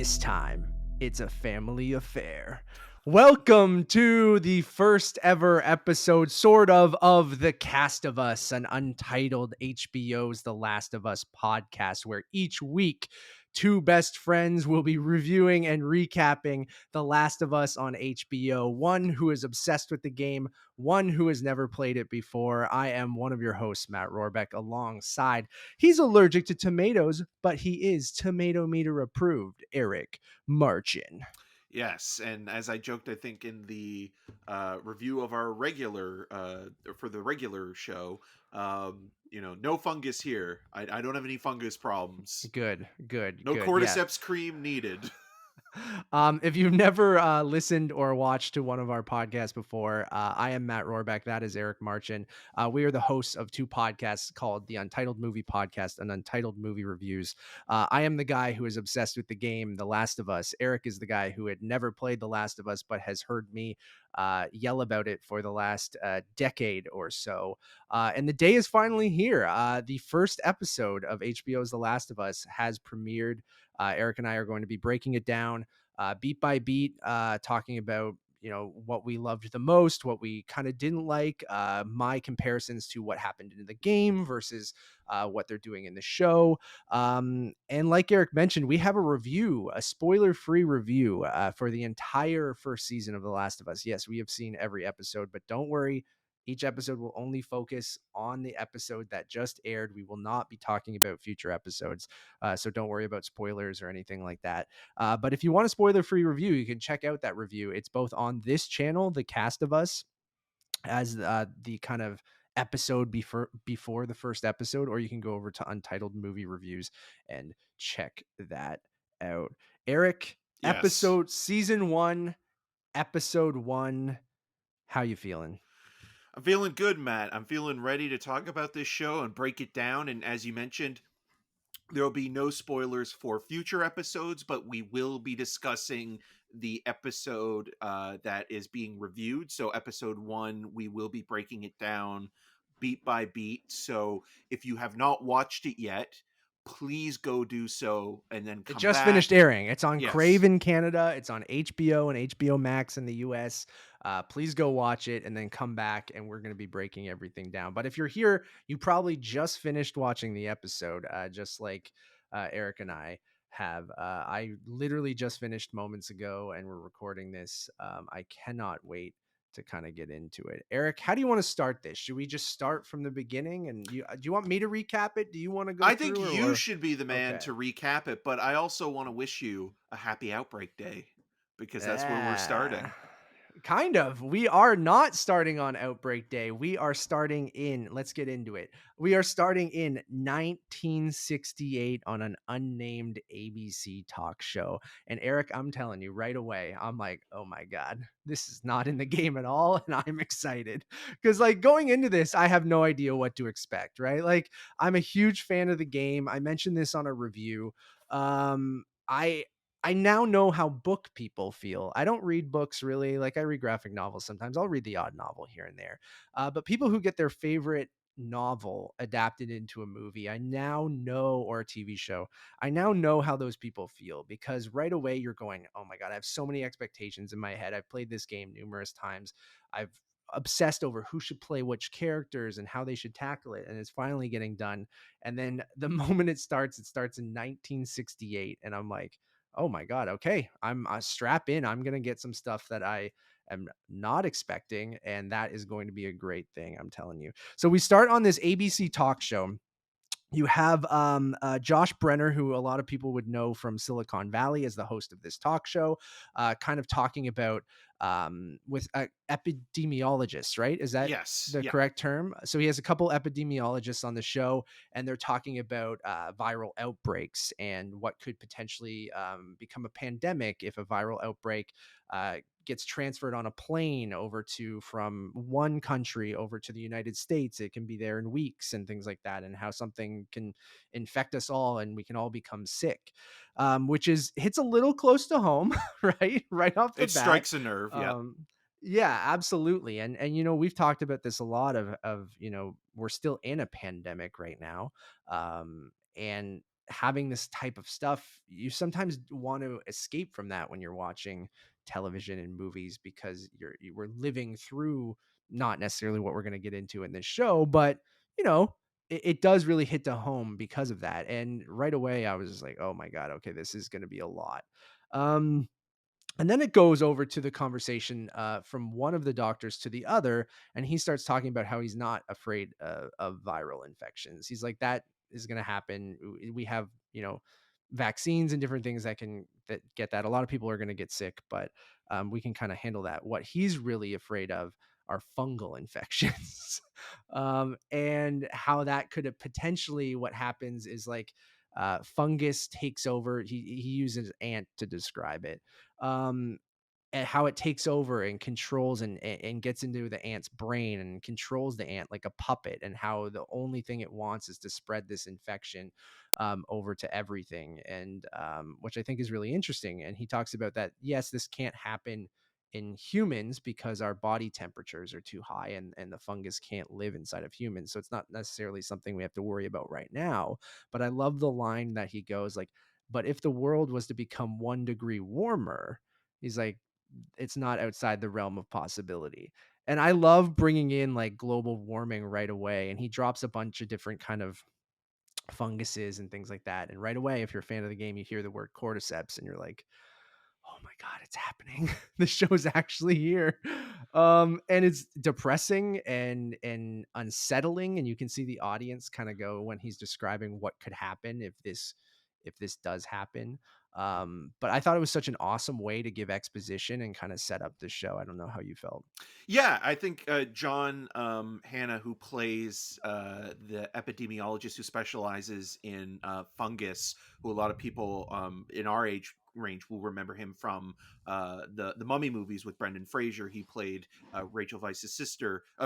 This time, it's a family affair. Welcome to the first ever episode, sort of The Cast of Us, an untitled HBO's The Last of Us podcast, where each week, two best friends will be reviewing and recapping The Last of Us on HBO. One who is obsessed with the game, one who has never played it before. I am one of your hosts, Matt Rohrbeck, alongside he's allergic to tomatoes, but he is tomato meter approved, Eric Marchin. Yes, and as I joked, I think in the review of our regular for the regular show, no fungus here. I don't have any fungus problems. Good, good, No good. Yeah. cordyceps cream needed. If you've never listened or watched to one of our podcasts before, I am Matt Rohrbeck. That is Eric Marchin. We are the hosts of two podcasts called the Untitled Movie Podcast and Untitled Movie Reviews. I am the guy who is obsessed with the game The Last of Us. Eric is the guy who had never played The Last of Us but has heard me yell about it for the last decade or so. And the day is finally here. The first episode of HBO's The Last of Us has premiered. Eric and I are going to be breaking it down beat by beat, talking about what we loved the most, what we kind of didn't like, my comparisons to what happened in the game versus what they're doing in the show. And like Eric mentioned, we have a review, a spoiler-free review for the entire first season of The Last of Us. Yes, we have seen every episode, but don't worry. Each episode will only focus on the episode that just aired. We will not be talking about future episodes. So don't worry about spoilers or anything like that. But if you want a spoiler-free review, you can check out that review. It's both on this channel, The Cast of Us, as the kind of episode before the first episode, or you can go over to Untitled Movie Reviews and check that out. Eric, Yes. season 1, episode 1. How you feeling? I'm feeling good, Matt. I'm feeling ready to talk about this show and break it down. And as you mentioned, there will be no spoilers for future episodes, but we will be discussing the episode that is being reviewed. So, episode 1, we will be breaking it down beat by beat. So, if you have not watched it yet, please go do so and then It come just finished back. airing. It's on Crave Yes. in Canada. It's on HBO and HBO Max in the US. Please go watch it and then come back, and we're going to be breaking everything down. But if you're here, you probably just finished watching the episode, just like Eric and I have. I literally just finished moments ago, and we're recording this. I cannot wait to kind of get into it. Eric, how do you want to start this? Should we just start from the beginning? And do you want me to recap it? Do you want to go I think through you should be the man okay? to recap it, but I also want to wish you a happy Outbreak Day because that's where we're Yeah, starting. kind of. We are not starting on Outbreak Day. We are starting let's get into it. We are starting in 1968 on an unnamed ABC talk show. And Eric, I'm telling you right away, I'm like, oh my God, this is not in the game at all. And I'm excited because, like, going into this, I have no idea what to expect, right? Like, I'm a huge fan of the game. I mentioned this on a review. I now know how book people feel. I don't read books really. Like, I read graphic novels sometimes. I'll read the odd novel here and there. But people who get their favorite novel adapted into a movie, I now know, or a TV show, I now know how those people feel, because right away you're going, oh my God, I have so many expectations in my head. I've played this game numerous times. I've obsessed over who should play which characters and how they should tackle it. And it's finally getting done. And then the moment it starts in 1968. And I'm like, oh my God, okay, I'm strap in. I'm going to get some stuff that I am not expecting. And that is going to be a great thing, I'm telling you. So we start on this ABC talk show. You have Josh Brenner, who a lot of people would know from Silicon Valley as the host of this talk show, kind of talking about with epidemiologists, right? Is that Yes. the Yeah. correct term? So he has a couple epidemiologists on the show, and they're talking about viral outbreaks and what could potentially become a pandemic if a viral outbreak gets transferred on a plane over to from one country over to the United States. It can be there in weeks and things like that, and how something can infect us all and we can all become sick, which is hits a little close to home, right off the It bat. strikes a nerve. Yep. um yeah, absolutely. And we've talked about this a lot of we're still in a pandemic right now. And having this type of stuff, you sometimes want to escape from that when you're watching television and movies, because you were living through not necessarily what we're going to get into in this show, but you know, it does really hit to home because of that. And right away, I was just like, oh my god, okay, this is going to be a lot. Um, and then it goes over to the conversation from one of the doctors to the other, and he starts talking about how he's not afraid of viral infections. He's like, that is going to happen. We have, vaccines and different things that get that. A lot of people are going to get sick, but we can kind of handle that. What he's really afraid of are fungal infections, and how that could have potentially, what happens is like fungus takes over. He uses ant to describe it, um, and how it takes over and controls and gets into the ant's brain and controls the ant like a puppet, and how the only thing it wants is to spread this infection over to everything, and which I think is really interesting. And he talks about that, yes, this can't happen in humans because our body temperatures are too high, and the fungus can't live inside of humans, so it's not necessarily something we have to worry about right now. But I love the line that he goes like, but if the world was to become 1 degree warmer, he's like, it's not outside the realm of possibility. And I love bringing in like global warming right away. And he drops a bunch of different kind of funguses and things like that. And right away, if you're a fan of the game, you hear the word cordyceps and you're like, oh my god, it's happening. The show is actually here. And it's depressing and unsettling, and you can see the audience kind of go when he's describing what could happen if this does happen. But I thought it was such an awesome way to give exposition and kind of set up the show. I don't know how you felt. Yeah, I think John Hannah, who plays the epidemiologist who specializes in fungus, who a lot of people in our age range will remember him from the Mummy movies with Brendan Fraser. He played Rachel Weisz's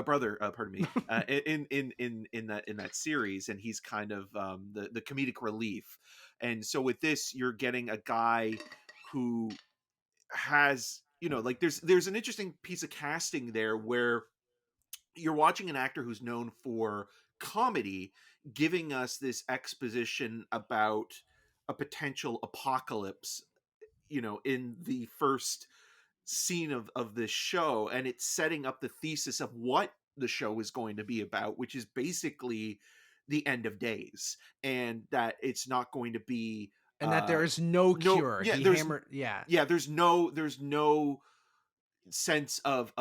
brother. Pardon me, in that series, and he's kind of the comedic relief. And so with this, you're getting a guy who has, like, there's an interesting piece of casting there where you're watching an actor who's known for comedy giving us this exposition about a potential apocalypse, in the first scene of this show, and it's setting up the thesis of what the show is going to be about, which is basically the end of days, and that it's not going to be And that there is no no cure. yeah He there's hammered, yeah. yeah there's no sense of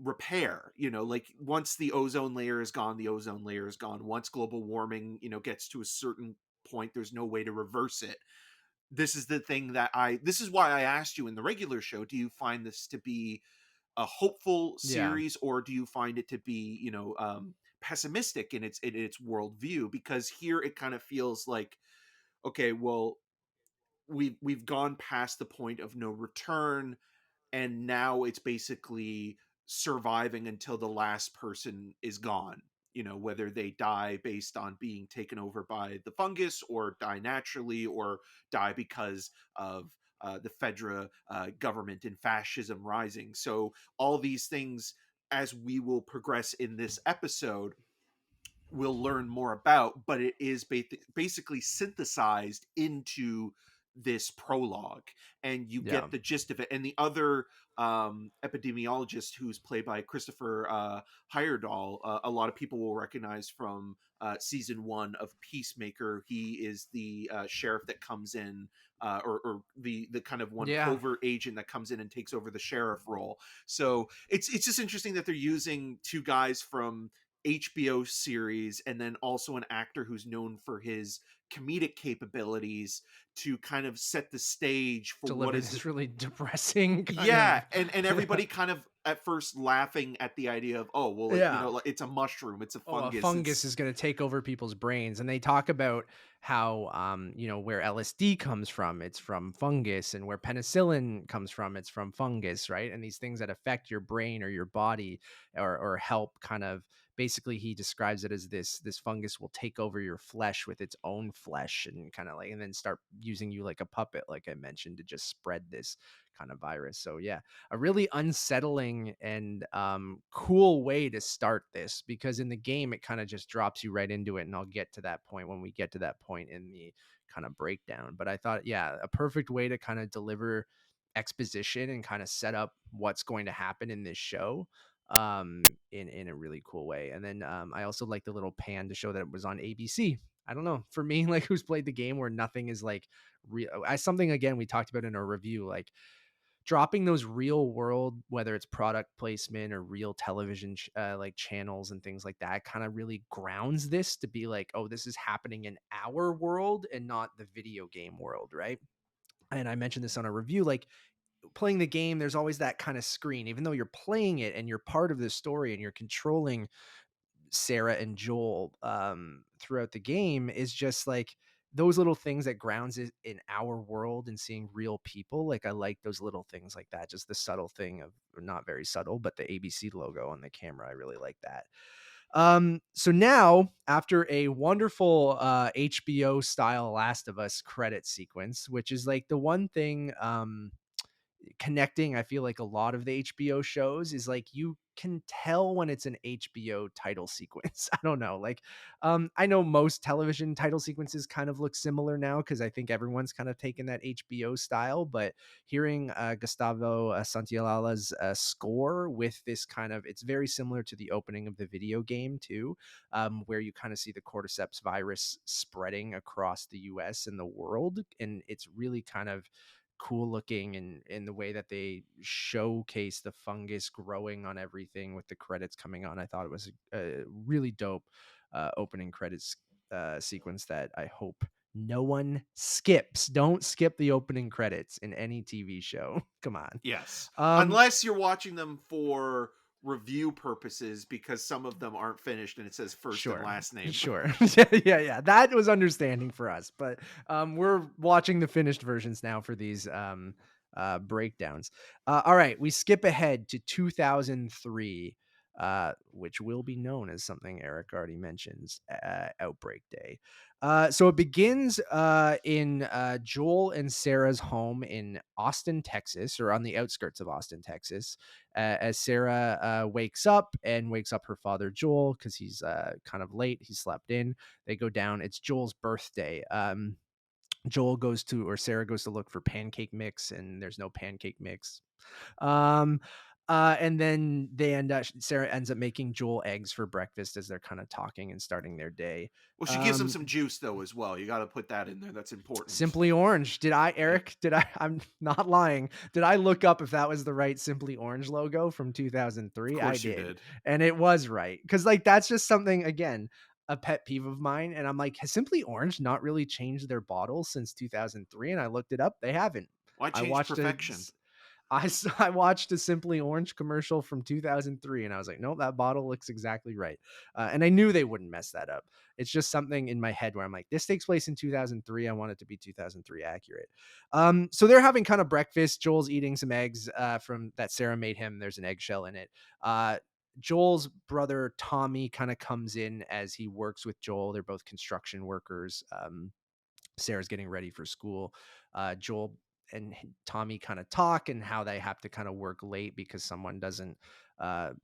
repair. Like, once the ozone layer is gone, the ozone layer is gone. Once global warming gets to a certain point, there's no way to reverse it. This is the thing that I this is why I asked you in the regular show, do you find this to be a hopeful Yeah. series, or do you find it to be, pessimistic in its worldview? Because here it kind of feels like, okay, well, we've gone past the point of no return, and now it's basically surviving until the last person is gone, whether they die based on being taken over by the fungus, or die naturally, or die because of the fedra government and fascism rising. So all these things, as we will progress in this episode, we'll learn more about, but it is basically synthesized into this prologue, and you Yeah. get the gist of it. And the other epidemiologist, who's played by Christopher Heyerdahl, a lot of people will recognize from season 1 of Peacemaker. He is the sheriff that comes in, or the kind of one Yeah. covert agent that comes in and takes over the sheriff role. So it's just interesting that they're using two guys from HBO series, and then also an actor who's known for his comedic capabilities, to kind of set the stage for what Deliver is this really depressing kind yeah. of And everybody kind of at first laughing at the idea of, oh well, yeah. like, it's a mushroom, it's a Oh, a fungus, fungus it's is going to take over people's brains. And they talk about how, where LSD comes from, it's from fungus, and where penicillin comes from, it's from fungus, right? And these things that affect your brain or your body, or help kind of, basically he describes it as this fungus will take over your flesh with its own flesh, and kind of like, and then start using you like a puppet, like I mentioned, to just spread this kind of virus. So yeah, a really unsettling and cool way to start this, because in the game it kind of just drops you right into it, and I'll get to that point when we get to that point in the kind of breakdown. But I thought, yeah, a perfect way to kind of deliver exposition and kind of set up what's going to happen in this show in a really cool way. And then I also like the little pan to show that it was on ABC. I don't know, for me, like, who's played the game where nothing is like real, as something again we talked about in our review, like dropping those real world, whether it's product placement or real television like channels and things like that, kind of really grounds this to be like, oh, this is happening in our world and not the video game world, right? And I mentioned this on a review, like playing the game, there's always that kind of screen, even though you're playing it and you're part of the story and you're controlling Sarah and Joel throughout the game, is just like those little things that grounds it in our world and seeing real people. Like I like those little things like that, just the subtle thing of, or not very subtle, but the ABC logo on the camera. I really like that. So now after a wonderful HBO style Last of Us credit sequence, which is like the one thing connecting, I feel like a lot of the HBO shows, is like you can tell when it's an HBO title sequence. I don't know. Like I know most television title sequences kind of look similar now because I think everyone's kind of taken that HBO style, but hearing Gustavo Santaolalla's score with this kind of, it's very similar to the opening of the video game too, where you kind of see the cordyceps virus spreading across the US and the world, and it's really kind of cool looking, and in the way that they showcase the fungus growing on everything with the credits coming on. I thought it was a really dope opening credits sequence that I hope no one skips. Don't skip the opening credits in any TV show. Come on. Yes. Um, Unless you're watching them for review purposes because some of them aren't finished and it says first and Sure. last name. Sure. Yeah. That was understanding for us, but we're watching the finished versions now for these breakdowns. All right, we skip ahead to 2003, which will be known as something Eric already mentions, Outbreak Day. So it begins in Joel and Sarah's home in Austin, Texas, or on the outskirts of Austin, Texas, as Sarah wakes up her father Joel because he's kind of late. He slept in. They go down. It's Joel's birthday. Joel goes to, or Sarah goes to look for pancake mix, and there's no pancake mix. Um, and then Sarah ends up making Joel eggs for breakfast as they're kind of talking and starting their day. Well, she gives him Um, some juice though as well. You got to put that in there. That's important. Simply Orange. Did I, Yeah. Eric? Did I? I'm not lying. Did I look up if that was the right Simply Orange logo from Of 2003? I course you did, did. and it was right, because like that's just something, again, a pet peeve of mine. And I'm like, has Simply Orange not really changed their bottles since 2003? And I looked it up. They haven't. Why I change watched a perfection? I watched a Simply Orange commercial from 2003, and I was like, nope, that bottle looks exactly right. And I knew they wouldn't mess that up. It's just something in my head where I'm like, this takes place in 2003. I want it to be 2003 accurate. So they're having kind of breakfast. Joel's eating some eggs from that Sarah made him. There's an eggshell in it. Joel's brother Tommy kind of comes in as he works with Joel. They're both construction workers. Sarah's getting ready for school. Joel and Tommy kind of talk and how they have to kind of work late because someone doesn't,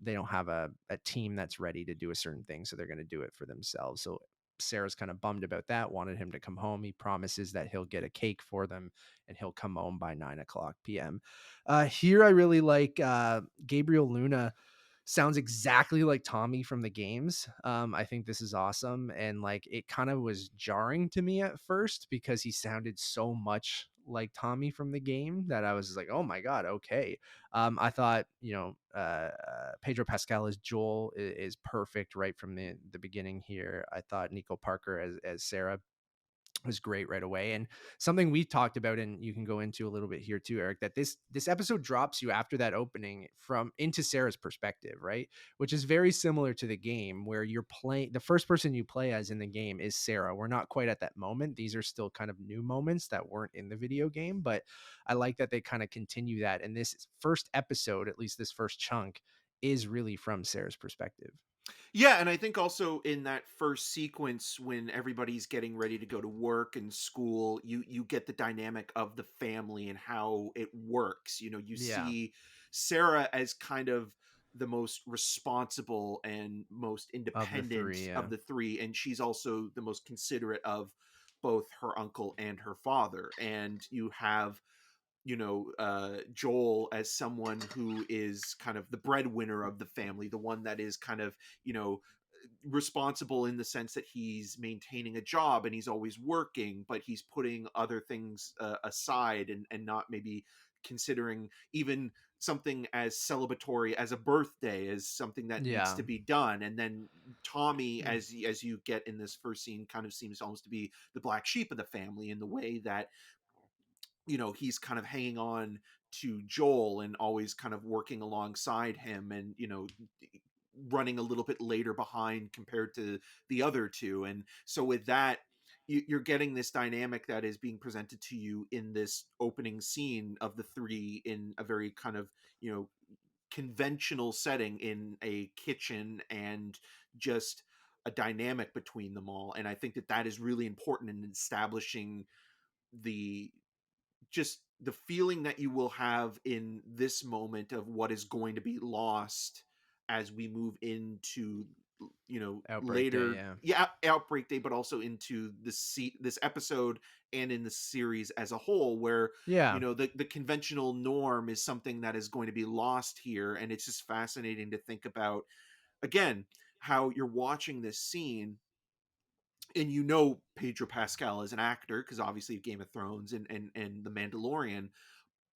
they don't have a team that's ready to do a certain thing. So they're going to do it for themselves. So Sarah's kind of bummed about that, wanted him to come home. He promises that he'll get a cake for them and he'll come home by 9 o'clock p.m. Here, I really like Gabriel Luna. Sounds exactly like Tommy from the games. I think this is awesome. And like it kind of was jarring to me at first because he sounded so much like Tommy from the game that I was like, oh my God, okay. I thought, Pedro Pascal as Joel is perfect right from the beginning here. I thought Nico Parker as Sarah was great right away. And something we talked about, and you can go into a little bit here too, Eric, that this episode drops you after that opening from into Sarah's perspective, right? Which is very similar to the game where you're playing, the first person you play as in the game is Sarah. We're not quite at that moment. These are still kind of new moments that weren't in the video game, but I like that they kind of continue that. And this first episode, at least this first chunk, is really from Sarah's perspective. Yeah, and I think also in that first sequence when everybody's getting ready to go to work and school, you get the dynamic of the family and how it works. You know, you Yeah, see Sarah as kind of the most responsible and most of the three. independent of Yeah, the three, and she's also the most considerate of both her uncle and her father. And you have, Joel as someone who is kind of the breadwinner of the family, the one that is kind of, you know, responsible in the sense that he's maintaining a job and he's always working, but he's putting other things aside, and not maybe considering even something as celebratory as a birthday as something that needs yeah, to be done. And then Tommy, mm, as you get in this first scene, kind of seems almost to be the black sheep of the family in the way that, he's kind of hanging on to Joel and always kind of working alongside him, and, running a little bit later behind compared to the other two. And so with that, you're getting this dynamic that is being presented to you in this opening scene of the three in a very kind of, conventional setting in a kitchen, and just a dynamic between them all. And I think that that is really important in establishing the just the feeling that you will have in this moment of what is going to be lost as we move into, Outbreak Day. later, Yeah, yeah, outbreak day, but also into this episode and in the series as a whole, where, yeah, the conventional norm is something that is going to be lost here. And it's just fascinating to think about, again, how you're watching this scene, and Pedro Pascal as an actor because obviously Game of Thrones and The Mandalorian.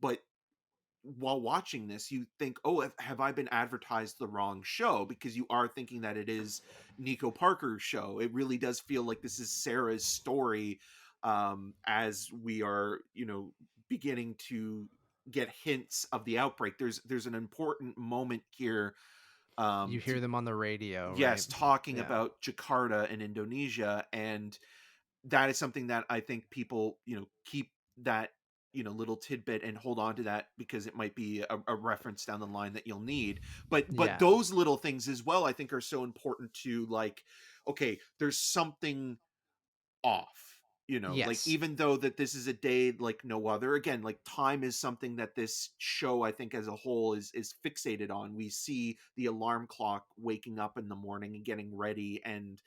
But while watching this, you think, "Oh, have I been advertised the wrong show?" Because you are thinking that it is Nico Parker's show. It really does feel like this is Sarah's story, as we are, beginning to get hints of the outbreak. There's an important moment here, you to hear them on the radio, right? yes, talking Yeah, about Jakarta in Indonesia. And that is something that I think people, keep that, little tidbit and hold on to that because it might be a reference down the line that you'll need. But yeah, those little things as well, I think, are so important to, like, okay, there's something off, like, yes. even though that this is a day like no other. Again, like, time is something that this show, I think, as a whole is fixated on. We see the alarm clock waking up in the morning and getting ready, and,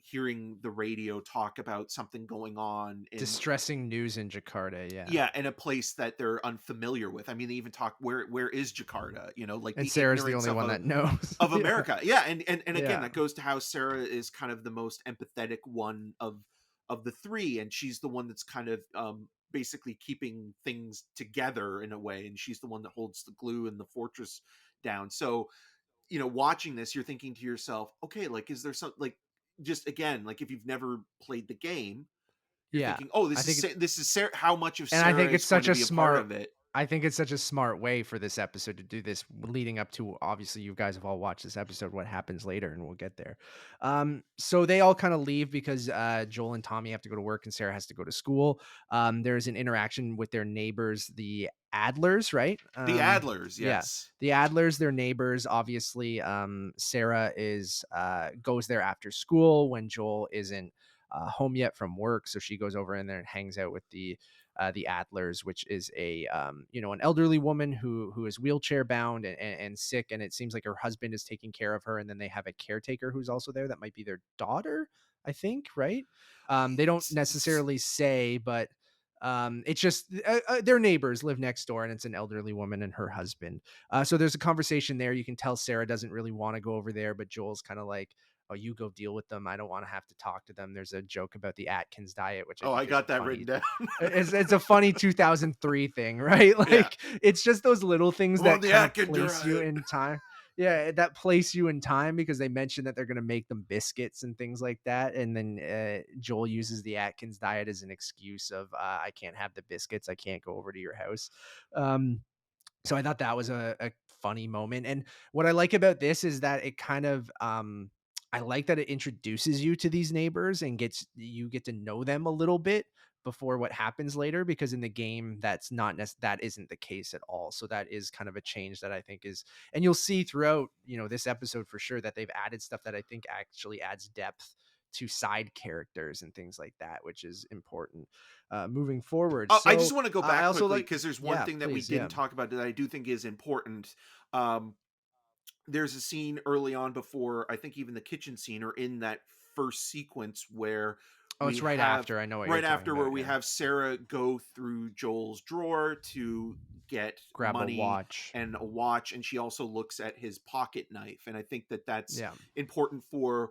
hearing the radio talk about something going on in, Distressing news in Jakarta. Yeah, yeah, in a place that they're unfamiliar with. I mean, they even talk, where is Jakarta, like and the Sarah's the ignorance only of one that knows. of Yeah, America. Yeah, and again, yeah, that goes to how Sarah is kind of the most empathetic one of the three, and she's the one that's kind of, basically keeping things together in a way, and she's the one that holds the glue and the fortress down. So, watching this, you're thinking to yourself, okay, like, is there some, like, just again, like, if you've never played the game, you're yeah. thinking, oh, I think this is Sarah. How much of And I Sarah think is it's going such to a be a part smart of it? I think it's such a smart way for this episode to do this leading up to obviously you guys have all watched this episode, what happens later, and we'll get there. So they all kind of leave because Joel and Tommy have to go to work and Sarah has to go to school. There's an interaction with their neighbors, the Adlers, right? The Adlers, Yeah, yes. the Adlers, their neighbors. Obviously, Sarah is goes there after school when Joel isn't home yet from work, so she goes over in there and hangs out with the Adlers, which is a an elderly woman who is wheelchair bound and sick, and it seems like her husband is taking care of her, and then they have a caretaker who's also there that might be their daughter, I think, right? They don't necessarily say, but it's just their neighbors live next door, and it's an elderly woman and her husband. So there's a conversation there. You can tell Sarah doesn't really want to go over there, but Joel's kind of like, "Oh, you go deal with them. I don't want to have to talk to them." There's a joke about the Atkins diet, which I Oh, I think is a got that written funny down. it's a funny 2003 thing, right? Yeah. Like, it's just those little things I'm on that the kind of Atkin place you diet. in time. Yeah, that place you in time because they mentioned that they're gonna make them biscuits and things like that, and then, Joel uses the Atkins diet as an excuse of, "I can't have the biscuits, I can't go over to your house." Um, so I thought that was a funny moment, and what I like about this is that it kind of, I like that it introduces you to these neighbors and get to know them a little bit before what happens later, because in the game that isn't the case at all. So that is kind of a change that I think is, and you'll see throughout, this episode for sure, that they've added stuff that I think actually adds depth to side characters and things like that, which is important moving forward. I just So want to go I back also quickly like, because there's one yeah, thing that we please, yeah. didn't talk about that I do think is important. Um, there's a scene early on before I think even the kitchen scene or in that first sequence where Oh, it's we right have after. I know what you're right talking after where about. we Yeah, have Sarah go through Joel's drawer to get grab a money watch. and a watch, and she also looks at his pocket knife, and I think that that's Yeah. important for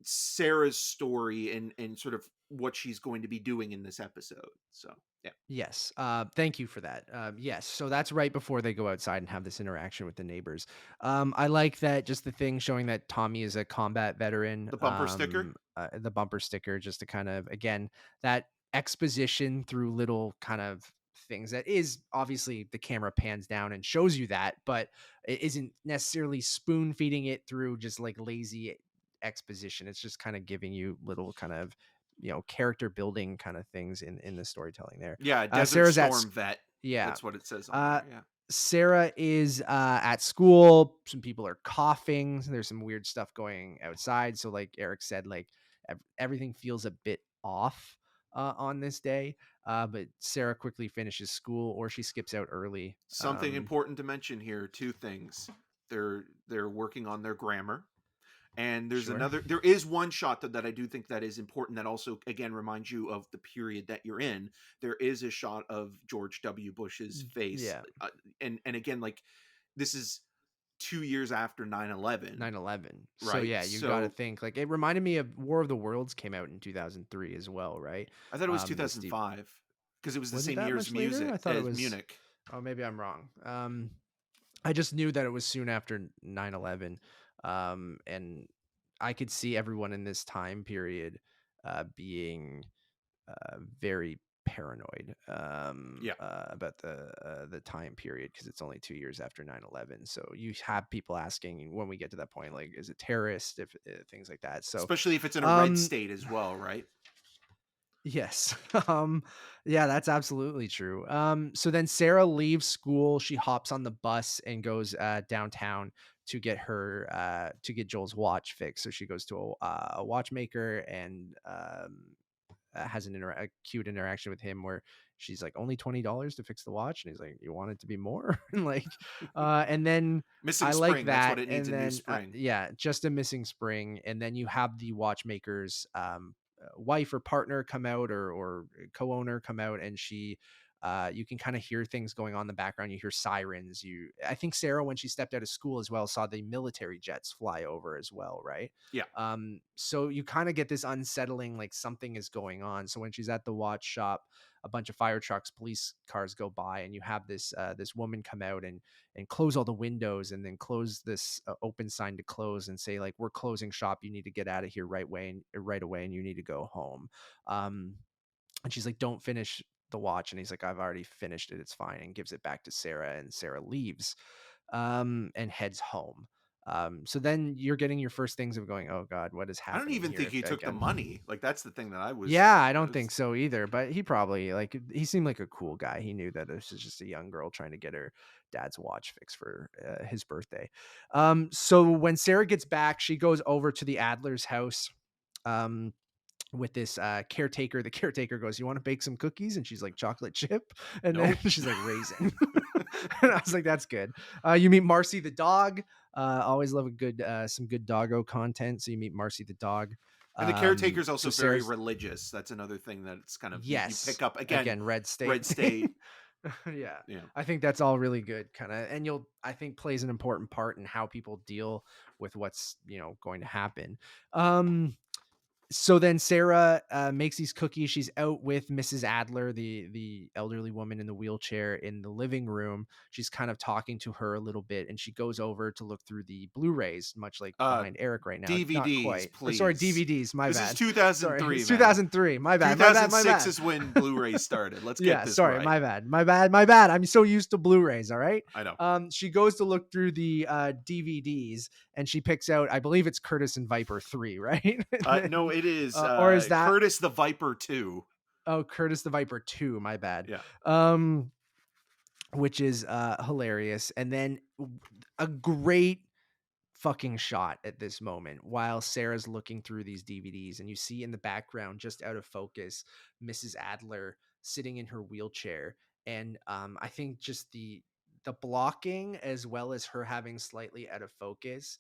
Sarah's story and sort of what she's going to be doing in this episode. So yeah. Yes. Thank you for that. Yes. So that's right before they go outside and have this interaction with the neighbors. I like that, just the thing showing that Tommy is a combat veteran. The bumper sticker. The bumper sticker, just to kind of, again, that exposition through little kind of things that is obviously the camera pans down and shows you that, but it isn't necessarily spoon feeding it through just like lazy exposition. It's just kind of giving you little kind of, character building kind of things in the storytelling there. Yeah, Desert Sarah's Storm vet. yeah. That's what it says on Uh, there. Yeah. Sarah is at school. Some people are coughing. There's some weird stuff going outside. So, like Eric said, like everything feels a bit off on this day. But Sarah quickly finishes school, or she skips out early. Something important to mention here, two things. They're working on their grammar. And Sure. there is one shot that I do think that is important that also again reminds you of the period that you're in. There is a shot of George W. Bush's face. Yeah. And again, like, this is 2 years after 9/11, 9/11. So right? yeah, you got to So think, like, it reminded me of War of the Worlds came out in 2003 as well, right? I thought it was The Steve 2005 because it was the Was it same that year as much later? music I thought it as was. Munich. Oh, maybe I'm wrong. I just knew that it was soon after 9/11. And I could see everyone in this time period being very paranoid Yeah. about the time period, because it's only 2 years after 9/11. So you have people asking when we get to that point, like, is it terrorist, if things like that. So Especially if it's in a red um state as well, right? yes. Yeah, that's absolutely true. So then Sarah leaves school, she hops on the bus and goes downtown to get Joel's watch fixed. So she goes to a watchmaker and has a cute interaction with him where she's like, only $20 to fix the watch, and he's like, you want it to be more? And like and then Missing I like spring. That's what that. it needs, And a new then spring. yeah, just a missing spring. And then you have the watchmaker's wife or partner come out, or co-owner come out, and she you can kind of hear things going on in the background. You hear sirens. I think Sarah, when she stepped out of school as well, saw the military jets fly over as well, right? Yeah. So you kind of get this unsettling, like something is going on. So when she's at the watch shop, a bunch of fire trucks, police cars go by, and you have this woman come out and close all the windows, and then close this open sign to close, and say, like, we're closing shop, you need to get out of here right away, and you need to go home. um and she's like, don't finish the watch, and he's like, I've already finished it, it's fine, and gives it back to Sarah, and Sarah leaves and heads home. So then you're getting your first things of going, oh god, what is I don't happening even think here he took the again? money. Like, that's the thing that Yeah, I I don't think was so either, but he probably, like, he seemed like a cool guy. He knew that this is just a young girl trying to get her dad's watch fixed for his birthday. So when Sarah gets back, she goes over to the Adler's house. Um, with this caretaker. The caretaker goes, you want to bake some cookies? And she's like, chocolate chip. And then nope. she's like, raisin. And I was like, that's good. You meet Marcy the dog. Always love a good some good doggo content. So you meet Marcy the dog. And the caretaker's So also very Sarah's, religious. That's another thing that it's kind of you yes, pick up again. again, red state. Red state. Yeah, You know. I think that's all really good, kind of, and I think plays an important part in how people deal with what's going to happen. So then Sarah makes these cookies. She's out with Mrs. Adler, the elderly woman in the wheelchair, in the living room. She's kind of talking to her a little bit, and she goes over to look through the Blu-rays, much like Uh behind Eric right now. Not DVDs, quite. Sorry, please. DVDs. My This is bad. Sorry, 2003, it's man. 2003. My bad. My bad. My 2006 bad. is when Blu-ray started. Let's get Yeah, this sorry, right. my bad. My bad. My bad. I'm so used to Blu-rays, all right? I know. She goes to look through the DVDs, and she picks out, I believe it's Curtis and Viper 3, right? And then, No, it is or is that Curtis the Viper 2. Oh, Curtis the Viper 2, my bad. Yeah. Um, which is hilarious. And then a great fucking shot at this moment while Sarah's looking through these DVDs, and you see in the background, just out of focus, Mrs. Adler sitting in her wheelchair. And I think just the blocking, as well as her having slightly out of focus,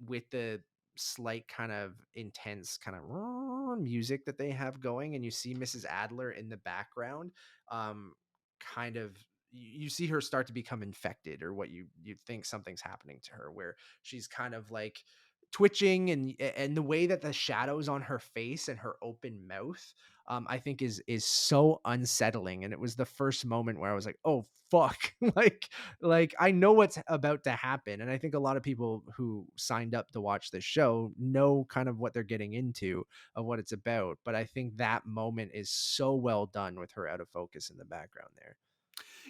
with the slight kind of intense kind of music that they have going, and you see Mrs. Adler in the background, um, kind of you see her start to become infected, or what you think something's happening to her, where she's kind of like twitching, and the way that the shadows on her face and her open mouth, I think is so unsettling. And it was the first moment where I was like, oh fuck, like I know what's about to happen. And I think a lot of people who signed up to watch this show know kind of what they're getting into, of what it's about. But I think that moment is so well done with her out of focus in the background there.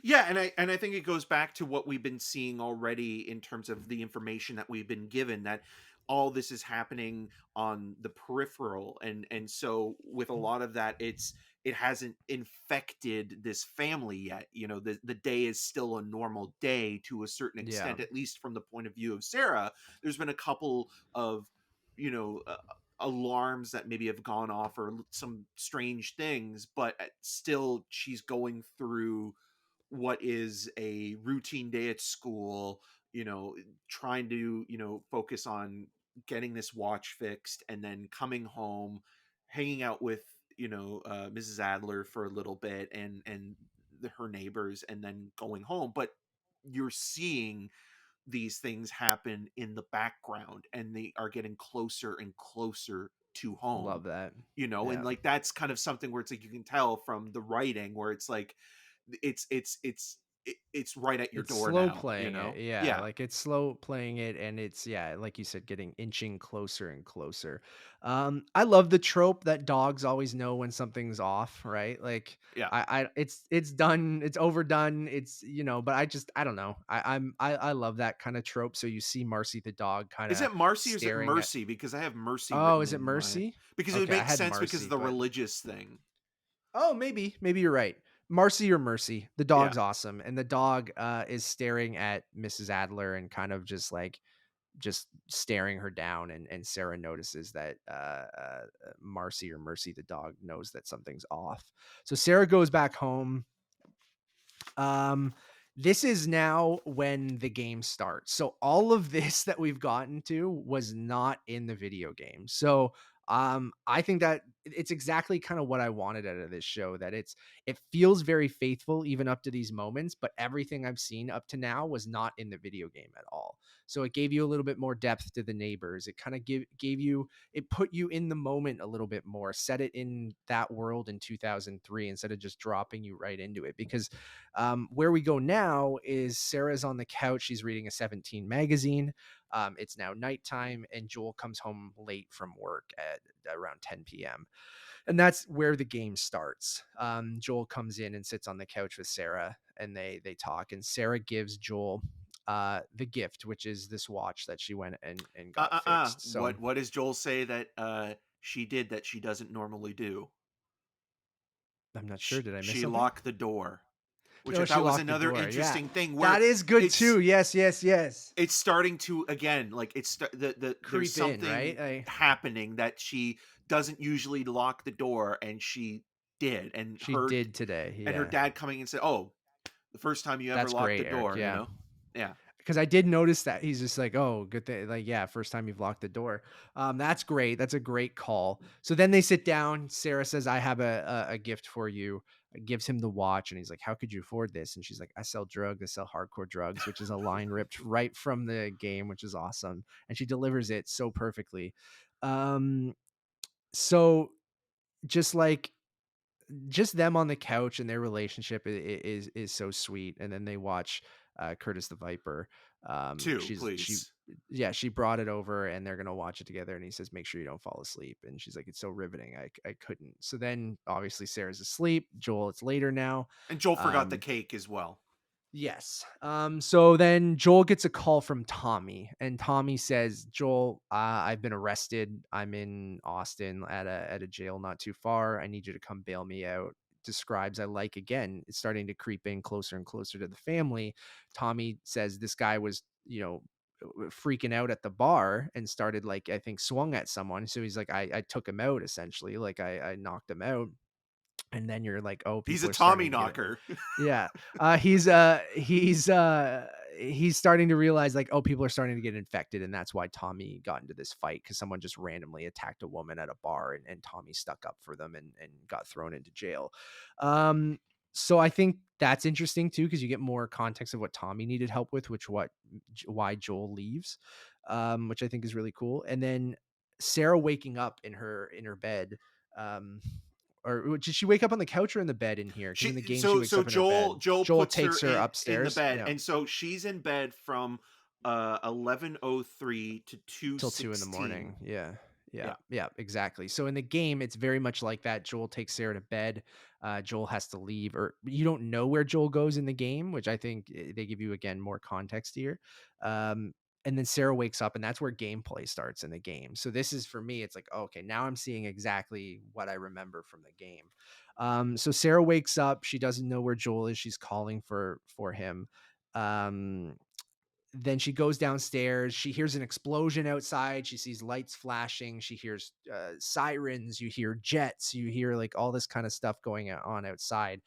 Yeah, and I think it goes back to what we've been seeing already in terms of the information that we've been given, that all this is happening on the peripheral, and so with a lot of that, it hasn't infected this family yet. You know, the day is still a normal day to a certain Yeah. extent, at least from the point of view of Sarah. There's been a couple of, you know, alarms that maybe have gone off, or some strange things, but still she's going through what is a routine day at school, you know, trying to, focus on getting this watch fixed, and then coming home, hanging out with, Mrs. Adler for a little bit, and her neighbors, and then going home. But you're seeing these things happen in the background, and they are getting closer and closer to home, Love that. and Yeah. like that's kind of something where it's like you can tell from the writing, where it's like it's right at your It's door slow now, playing it, yeah, Yeah, like, it's slow playing it, and it's, yeah, like you said, getting inching closer and closer. I love the trope that dogs always know when something's off, right? Like, yeah. it's done, it's overdone, but I don't know. I love that kinda trope. So you see Marcy the dog Is kinda it Marcy or is it staring at. Mercy? Because I have Mercy Oh, written is it in my, Mercy? because it would Okay, I make had sense because Marcy, of the but religious thing. oh, maybe you're right. Marcy or Mercy. The Yeah. dog's awesome, and the dog is staring at Mrs. Adler, and kind of just staring her down, and Sarah notices that Marcy or Mercy the dog knows that something's off. So Sarah goes back home. um, this is now when the game starts. So all of this that we've gotten to was not in the video game. So I think that it's exactly kind of what I wanted out of this show, that it feels very faithful even up to these moments, but everything I've seen up to now was not in the video game at all. So it gave you a little bit more depth to the neighbors. It kind of gave you, it put you in the moment a little bit more, set it in that world in 2003 instead of just dropping you right into it. Because where we go now is Sarah's on the couch. She's reading a 17 magazine. It's now nighttime, and Joel comes home late from work at around 10 p.m. And that's where the game starts. Joel comes in and sits on the couch with Sarah, and they talk. And Sarah gives Joel the gift, which is this watch that she went and got fixed. So What does Joel say that she did that she doesn't normally do? I'm not sure. Did I miss She something? locked the door, which No, I she thought was locked the another door. Yeah, interesting thing, where that is good it's too. Yes, yes, yes. it's starting to, again, like there's Creep in, right? something happening, that she doesn't usually lock the door, and she did, and She did today. her Yeah. dad coming and said, "Oh, the first time you ever That's locked the great, Eric. door," Yeah. Yeah. Because I did notice that he's just like, oh, good thing. Like, yeah, first time you've locked the door. That's great. That's a great call. So then they sit down. Sarah says, I have a gift for you. Gives him the watch. And he's like, how could you afford this? And she's like, I sell drugs. I sell hardcore drugs, which is a line ripped right from the game, which is awesome. And she delivers it so perfectly. So just like, just them on the couch, and their relationship is so sweet. And then they watch Curtis the Viper. Two, please. Yeah, she brought it over, and they're gonna watch it together. And he says, make sure you don't fall asleep. And she's like, it's so riveting, I couldn't. So then obviously Sarah's asleep. Joel, it's later now. And Joel forgot the um cake as well. Yes. So then Joel gets a call from Tommy, and Tommy says, "Joel, I've been arrested. I'm in Austin at a jail not too far. I need you to come bail me out." Describes I like again. It's starting to creep in closer and closer to the family. Tommy says this guy was, freaking out at the bar and started like I think swung at someone. So he's like, I took him out essentially, like I knocked him out. And then you're like, oh, He's people a are Tommy starting to get it. knocker. Yeah. He's starting to realize like, oh, people are starting to get infected, and that's why Tommy got into this fight because someone just randomly attacked a woman at a bar, and Tommy stuck up for them and got thrown into jail. Um, so I think that's interesting too because you get more context of what Tommy needed help with, why Joel leaves, which I think is really cool. And then Sarah waking up in her bed. Um, or did she wake up on the couch or in the bed in here? Because in the She game, she wakes so up in her bed. Joel Joel puts her takes her in the upstairs. bed, Yeah. and so she's in bed from 11:03 to Till 2 in the 2:16. morning. Yeah. Yeah. Yeah. Yeah. Exactly. So in the game, it's very much like that. Joel takes Sarah to bed. Joel has to leave, or you don't know where Joel goes in the game, which I think they give you again more context here. Um, and then Sarah wakes up, and that's where gameplay starts in the game. So this is for me, it's like, oh, okay, now I'm seeing exactly what I remember from the game. So Sarah wakes up. She doesn't know where Joel is. She's calling for him. Um, then she goes downstairs. She hears an explosion outside. She sees lights flashing. She hears sirens. You hear jets. You hear like all this kind of stuff going on outside.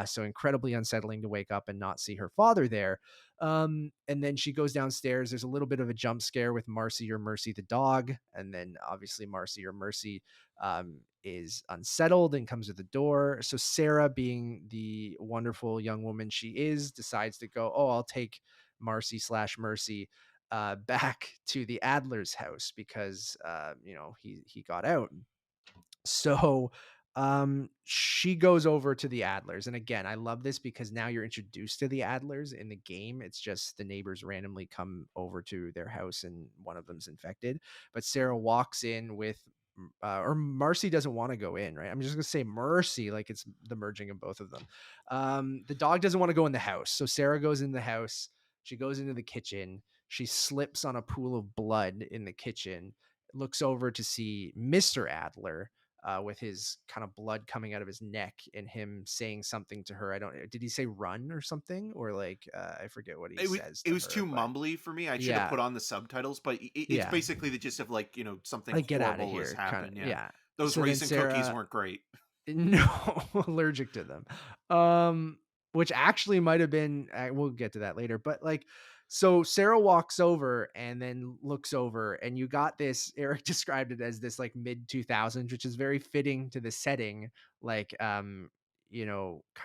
So incredibly unsettling to wake up and not see her father there. And then she goes downstairs. There's a little bit of a jump scare with Marcy or Mercy the dog. And then obviously Marcy or Mercy is unsettled and comes to the door. So Sarah, being the wonderful young woman she is, decides to go, oh, I'll take Marcy slash Mercy back to the Adler's house because he got out. So she goes over to the Adlers. And again, I love this because now you're introduced to the Adlers in the game. It's just the neighbors randomly come over to their house and one of them's infected. But Sarah walks in with or Marcy doesn't want to go in, right? I'm just gonna say Mercy, like it's the merging of both of them. The dog doesn't want to go in the house, so Sarah goes in the house. She goes into the kitchen. She slips on a pool of blood in the kitchen. Looks over to see Mr. Adler, with his kind of blood coming out of his neck and him saying something to her. I don't. Did he say run or something, or like I forget what he says It to was too her, but mumbly for me. I should have yeah, put on the subtitles, but it's yeah, basically the gist of like, something like get out of horrible has here, kind of, happened. Yeah. yeah. Those So then raisin cookies Sarah, weren't great. no, allergic to them. Which actually might have been, we'll get to that later, but like, so Sarah walks over and then looks over, and you got this. Eric described it as this like mid 2000s, which is very fitting to the setting, like, kind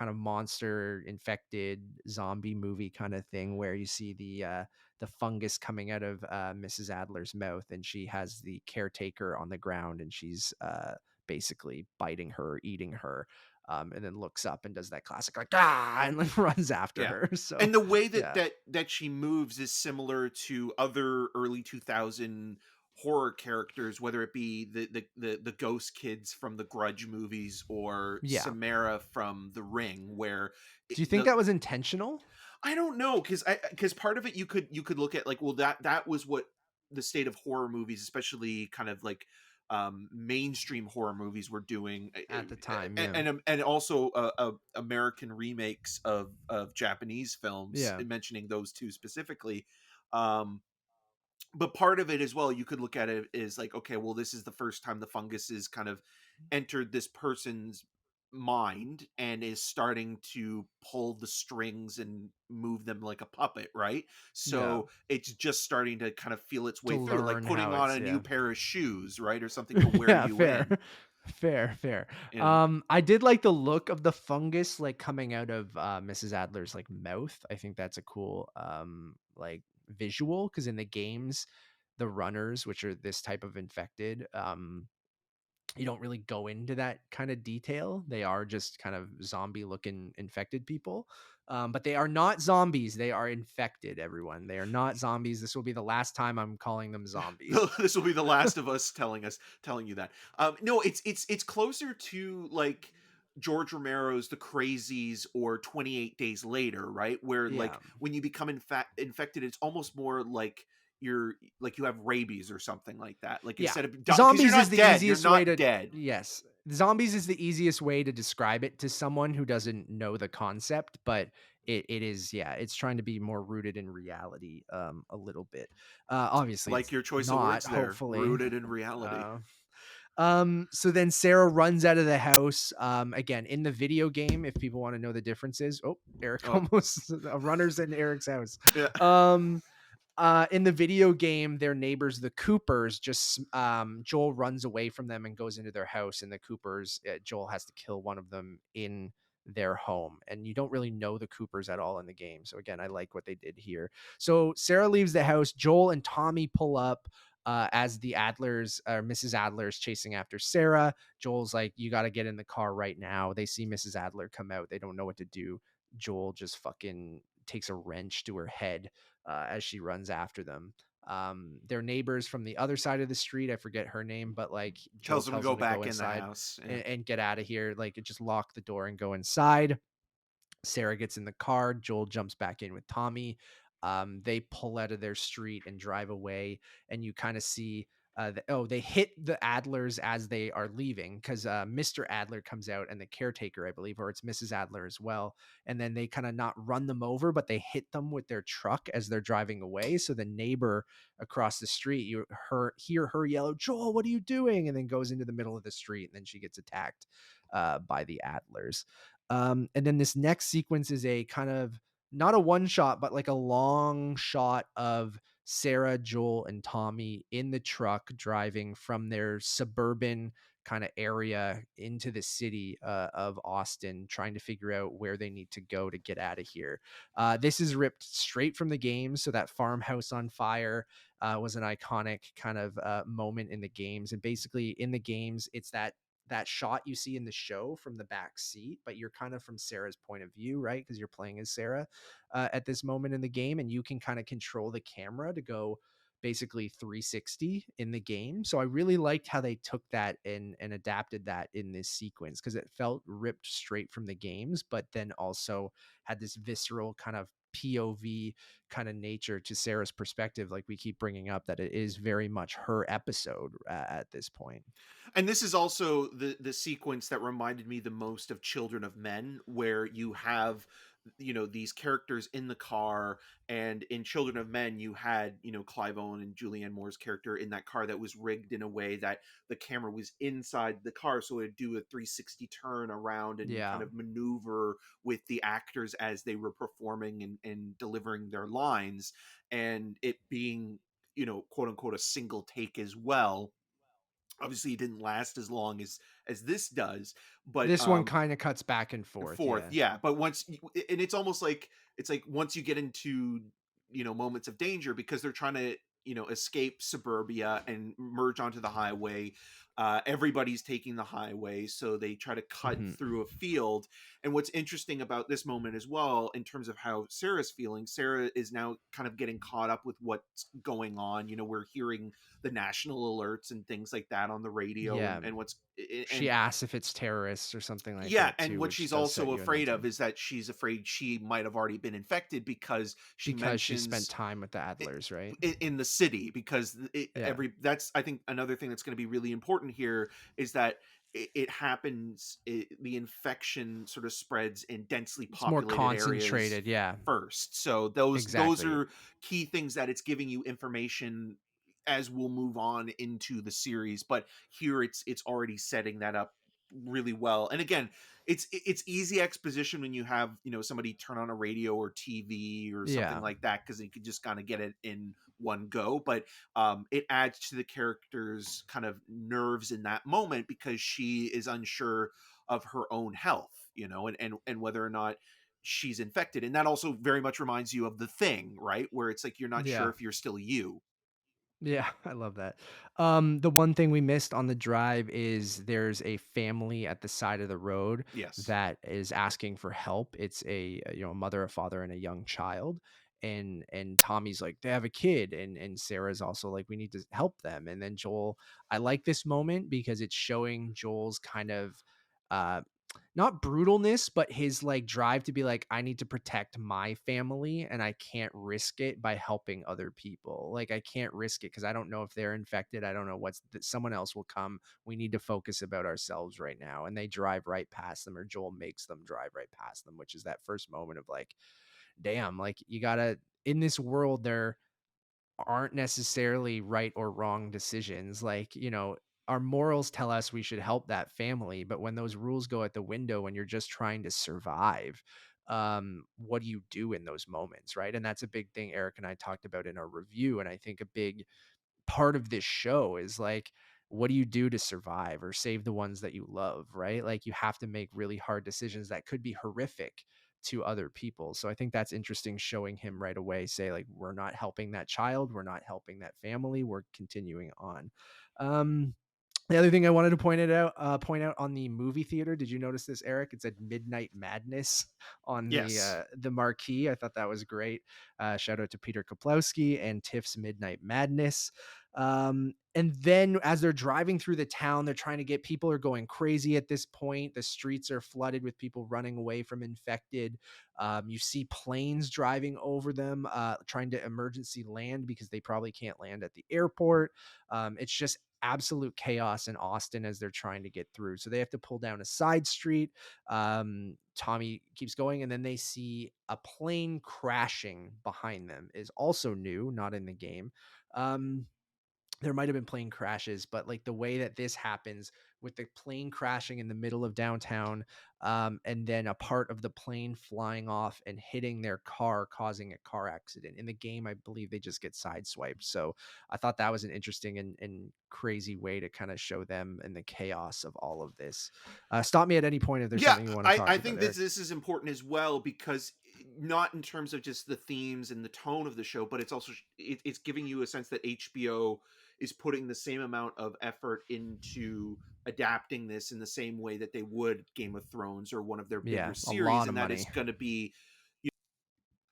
of monster infected zombie movie kind of thing where you see the fungus coming out of Mrs. Adler's mouth, and she has the caretaker on the ground, and she's basically biting her, eating her, and then looks up and does that classic like and like runs after Yeah. her. So And the way that yeah, she moves is similar to other early 2000 horror characters, whether it be the ghost kids from the Grudge movies or yeah. Samara from The Ring, where Do you think the that was intentional I don't know, because part of it you could look at like, well, that was what the state of horror movies, especially kind of like mainstream horror movies, were doing, at the time? Yeah, and also American remakes of Japanese films, yeah, mentioning those two specifically. Um, but part of it as well, you could look at it as like, okay, well, this is the first time the fungus is kind of entered this person's mind and is starting to pull the strings and move them like a puppet, right? yeah. So it's just starting to kind of feel its To way through, like learn putting how on it's, a new yeah. pair of shoes, right? Or something to wear Yeah, you fair. in, Fair. you know. I did like the look of the fungus like coming out of Mrs. Adler's like mouth. I think that's a cool like visual because in the games, the runners, which are this type of infected, you don't really go into that kind of detail. They are just kind of zombie looking infected people. But they are not zombies. They are infected, everyone. They are not zombies. This will be the last time I'm calling them zombies. This will be the last of us telling you that. No, it's closer to like George Romero's The Crazies or 28 Days Later, right? Where Yeah. like when you become infected, it's almost more like you're like you have rabies or something like that. Like Yeah. instead of because you're Zombies is not the dead, you're easiest way not to dead. yes. Zombies is the easiest way to describe it to someone who doesn't know the concept, but it is, yeah, it's trying to be more rooted in reality, a little bit. Obviously Like it's your choice of not, words there, hopefully. rooted in reality. Uh, so then Sarah runs out of the house. Again, in the video game, if people want to know the differences. Oh, Eric Oh, almost runners in Eric's house. yeah. Um, in the video game, their neighbors, the Coopers, Joel runs away from them and goes into their house, and the Coopers, Joel has to kill one of them in their home, and you don't really know the Coopers at all in the game. So again, I like what they did here. So Sarah leaves the house. Joel and Tommy pull up. As the Adlers or Mrs. Adler is chasing after Sarah, Joel's like, "You got to get in the car right now." They see Mrs. Adler come out. They don't know what to do. Joel just fucking takes a wrench to her head as she runs after them. Their neighbors from the other side of the street, I forget her name, but like Joel Tells them to tells go them to go back in the inside house. Yeah. and get out of here. Like just lock the door and go inside. Sarah gets in the car. Joel jumps back in with Tommy. They pull out of their street and drive away, and you kind of see. They hit the Adlers as they are leaving because Mr. Adler comes out and the caretaker, I believe, or it's Mrs. Adler as well. And then they kind of not run them over, but they hit them with their truck as they're driving away. So the neighbor across the street, hear her yell, "Joel, what are you doing?" And then goes into the middle of the street, and then she gets attacked by the Adlers. And then this next sequence is a kind of not a one shot, but like a long shot of Sarah, Joel, and Tommy in the truck driving from their suburban kind of area into the city of Austin, trying to figure out where they need to go to get out of here. This is ripped straight from the game. So that farmhouse on fire was an iconic kind of moment in the games. And basically, in the games, it's that shot you see in the show from the back seat, but you're kind of from Sarah's point of view, right? Because you're playing as Sarah at this moment in the game, and you can kind of control the camera to go basically 360 in the game. So I really liked how they took that and adapted that in this sequence because it felt ripped straight from the games, but then also had this visceral kind of POV kind of nature to Sarah's perspective, like we keep bringing up that it is very much her episode at this point. And this is also the sequence that reminded me the most of Children of Men, where you have these characters in the car, and in Children of Men you had Clive Owen and Julianne Moore's character in that car that was rigged in a way that the camera was inside the car, so it'd do a 360 turn around and kind Yeah. of maneuver with the actors as they were performing and delivering their lines, and it being quote unquote a single take as well. Obviously it didn't last as long as this does, but This one kinda cuts back and forth, forth, yeah. yeah. But and it's almost like it's like once you get into moments of danger, because they're trying to escape suburbia and merge onto the highway. Everybody's taking the highway, so they try to cut Mhm. through a field. And what's interesting about this moment as well, in terms of how Sarah's feeling, Sarah is now kind of getting caught up with what's going on. We're hearing the national alerts and things like that on the radio, Yeah. and what's She and asks if it's terrorists or something like yeah, that and too, what which she's does set also you in that afraid of tone. is that she's afraid she might have already been infected, because she Because she spent mentions time with the Adlers, right? in the city, because Yeah. every that's I think another thing that's going to be really important here is that it happens, the infection sort of spreads in densely It's more populated areas concentrated, yeah. first. So those Exactly. are key things that it's giving you information as we'll move on into the series, but here it's already setting that up really well. And again, it's easy exposition when you have somebody turn on a radio or TV or something Yeah. like that, because you can just kind of get it in one go. But it adds to the character's kind of nerves in that moment, because she is unsure of her own health, and whether or not she's infected. And that also very much reminds you of The Thing, right, where it's like you're not sure Yeah. if you're still you. Yeah, I love that. The one thing we missed on the drive is there's a family at the side of the road Yes. that is asking for help. It's a mother, a father, and a young child. And Tommy's like, they have a kid, and Sarah's also like, we need to help them. And then Joel, I like this moment because it's showing Joel's kind of not brutalness, but his like drive to be like, I need to protect my family and I can't risk it by helping other people. Like I can't risk it because I don't know if they're infected. I don't know what's that someone else will come. We need to focus about ourselves right now. And they drive right past them, or Joel makes them drive right past them, which is that first moment of like, damn, like you gotta in this world there aren't necessarily right or wrong decisions. Like, our morals tell us we should help that family, but when those rules go out the window and you're just trying to survive, what do you do in those moments, right? And that's a big thing Eric and I talked about in our review. And I think a big part of this show is like, what do you do to survive or save the ones that you love, right? Like you have to make really hard decisions that could be horrific to other people. So I think that's interesting, showing him right away say like, we're not helping that child, we're not helping that family, we're continuing on. um the other thing I wanted to point out on the movie theater, did you notice this, Eric? It said Midnight Madness on Yes. the marquee. I thought that was great. Shout out to Peter Kaplowski and Tiff's Midnight Madness. And then as they're driving through the town, they're trying to get people are going crazy at this point. The streets are flooded with people running away from infected. You see planes driving over them, trying to emergency land because they probably can't land at the airport. It's just absolute chaos in Austin as they're trying to get through. So they have to pull down a side street. Tommy keeps going, and then they see a plane crashing behind them. Is also new, not in the game. Um, there might have been plane crashes, but like the way that this happens with the plane crashing in the middle of downtown, and then a part of the plane flying off and hitting their car, causing a car accident. In the game, I believe they just get sideswiped. So I thought that was an interesting and crazy way to kind of show them and the chaos of all of this. Stop me at any point if there's Yeah, something you want to I talk about, think this Eric. this is important as well because not in terms of just the themes and the tone of the show, but it's also it's giving you a sense that HBO is putting the same amount of effort into adapting this in the same way that they would Game of Thrones or one of their bigger Yeah, a series, lot of and that is money. going to be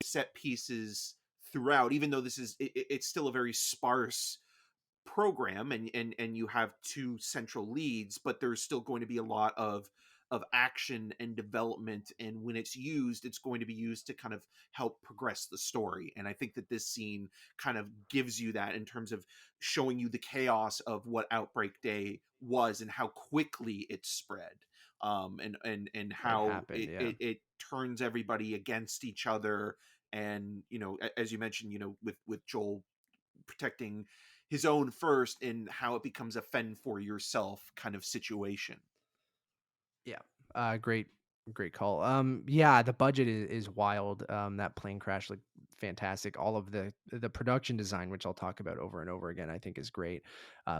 set pieces throughout. Even though this is it's still a very sparse program, and you have two central leads, but there's still going to be a lot of action and development, and when it's used, it's going to be used to kind of help progress the story. And I think that this scene kind of gives you that in terms of showing you the chaos of what Outbreak Day was and how quickly it spread, and It how happened, yeah. it turns everybody against each other. And as you mentioned, with Joel protecting his own first, and how it becomes a fend for yourself kind of situation. Yeah. Great call. Yeah, the budget is wild. That plane crash looked fantastic. All of the production design, which I'll talk about over and over again, I think is great.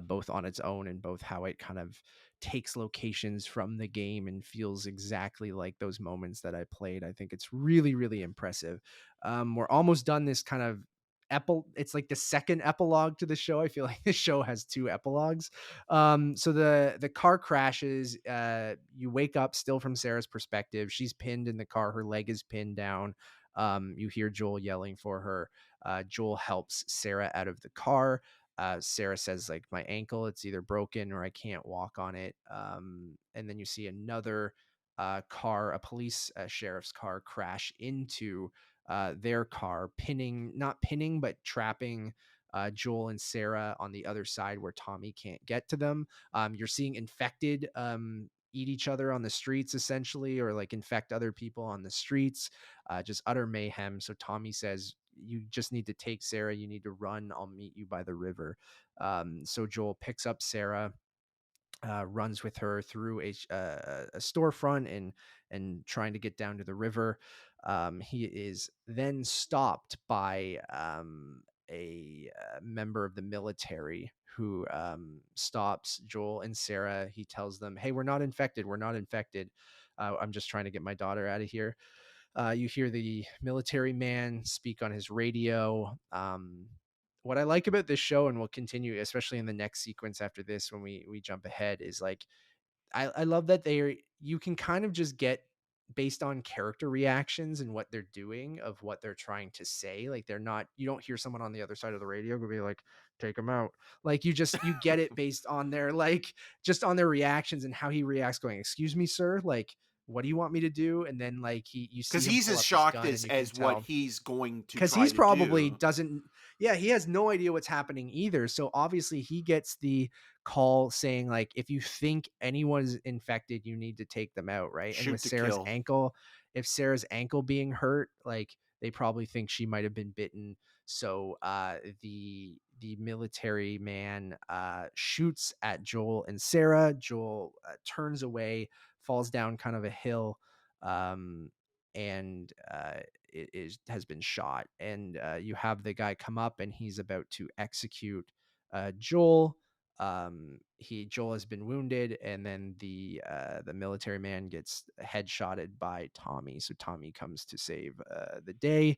Both on its own and both how it kind of takes locations from the game and feels exactly like those moments that I played. I think it's really, really impressive. We're almost done this kind of it's like the second epilogue to the show. I feel like this show has two epilogues. So the car crashes. You wake up still from Sarah's perspective. She's pinned in the car. Her leg is pinned down. You hear Joel yelling for her. Joel helps Sarah out of the car. Sarah says like, my ankle, it's either broken or I can't walk on it. And then you see another car, a police sheriff's car, crash into their car, not pinning, but trapping Joel and Sarah on the other side where Tommy can't get to them. You're seeing infected eat each other on the streets, essentially, or like infect other people on the streets. Just utter mayhem. So Tommy says, you just need to take Sarah. You need to run. I'll meet you by the river. So Joel picks up Sarah, runs with her through a storefront and trying to get down to the river. He is then stopped by a member of the military who stops Joel and Sarah. He tells them, "Hey, we're not infected. We're not infected. I'm just trying to get my daughter out of here." You hear the military man speak on his radio. What I like about this show, and will continue, especially in the next sequence after this, when we jump ahead, is like I love that you can kind of just get based on character reactions and what they're doing of what they're trying to say. Like they're not you don't hear someone on the other side of the radio go be like, take them out. Like you get it based on their like just on their reactions and how he reacts going, excuse me, sir. Like what do you want me to do? And then like you see Because him he's pull as up his shocked gun and you can as what tell he's going to because try he's to probably do. doesn't yeah, he has no idea what's happening either. So obviously he gets the call saying like if you think anyone's infected, you need to take them out, right? And with Shoot to Sarah's kill. ankle, if Sarah's ankle being hurt, like they probably think she might have been bitten. So the military man shoots at Joel and Sarah. Joel turns away, falls down kind of a hill. Um, and it is has been shot, and you have the guy come up and he's about to execute Joel. Joel has been wounded, and then the military man gets headshotted by Tommy. So Tommy comes to save the day.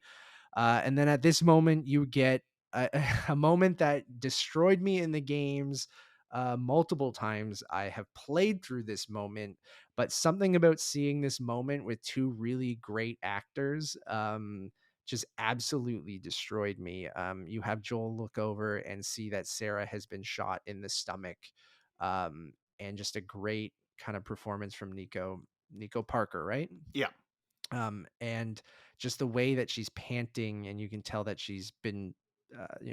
And then at this moment, you get a moment that destroyed me in the games multiple times. I have played through this moment, but something about seeing this moment with two really great actors just absolutely destroyed me. You have Joel look over and see that Sarah has been shot in the stomach, and just a great kind of performance from Nico Parker, right? Yeah. And just the way that she's panting and you can tell that she's been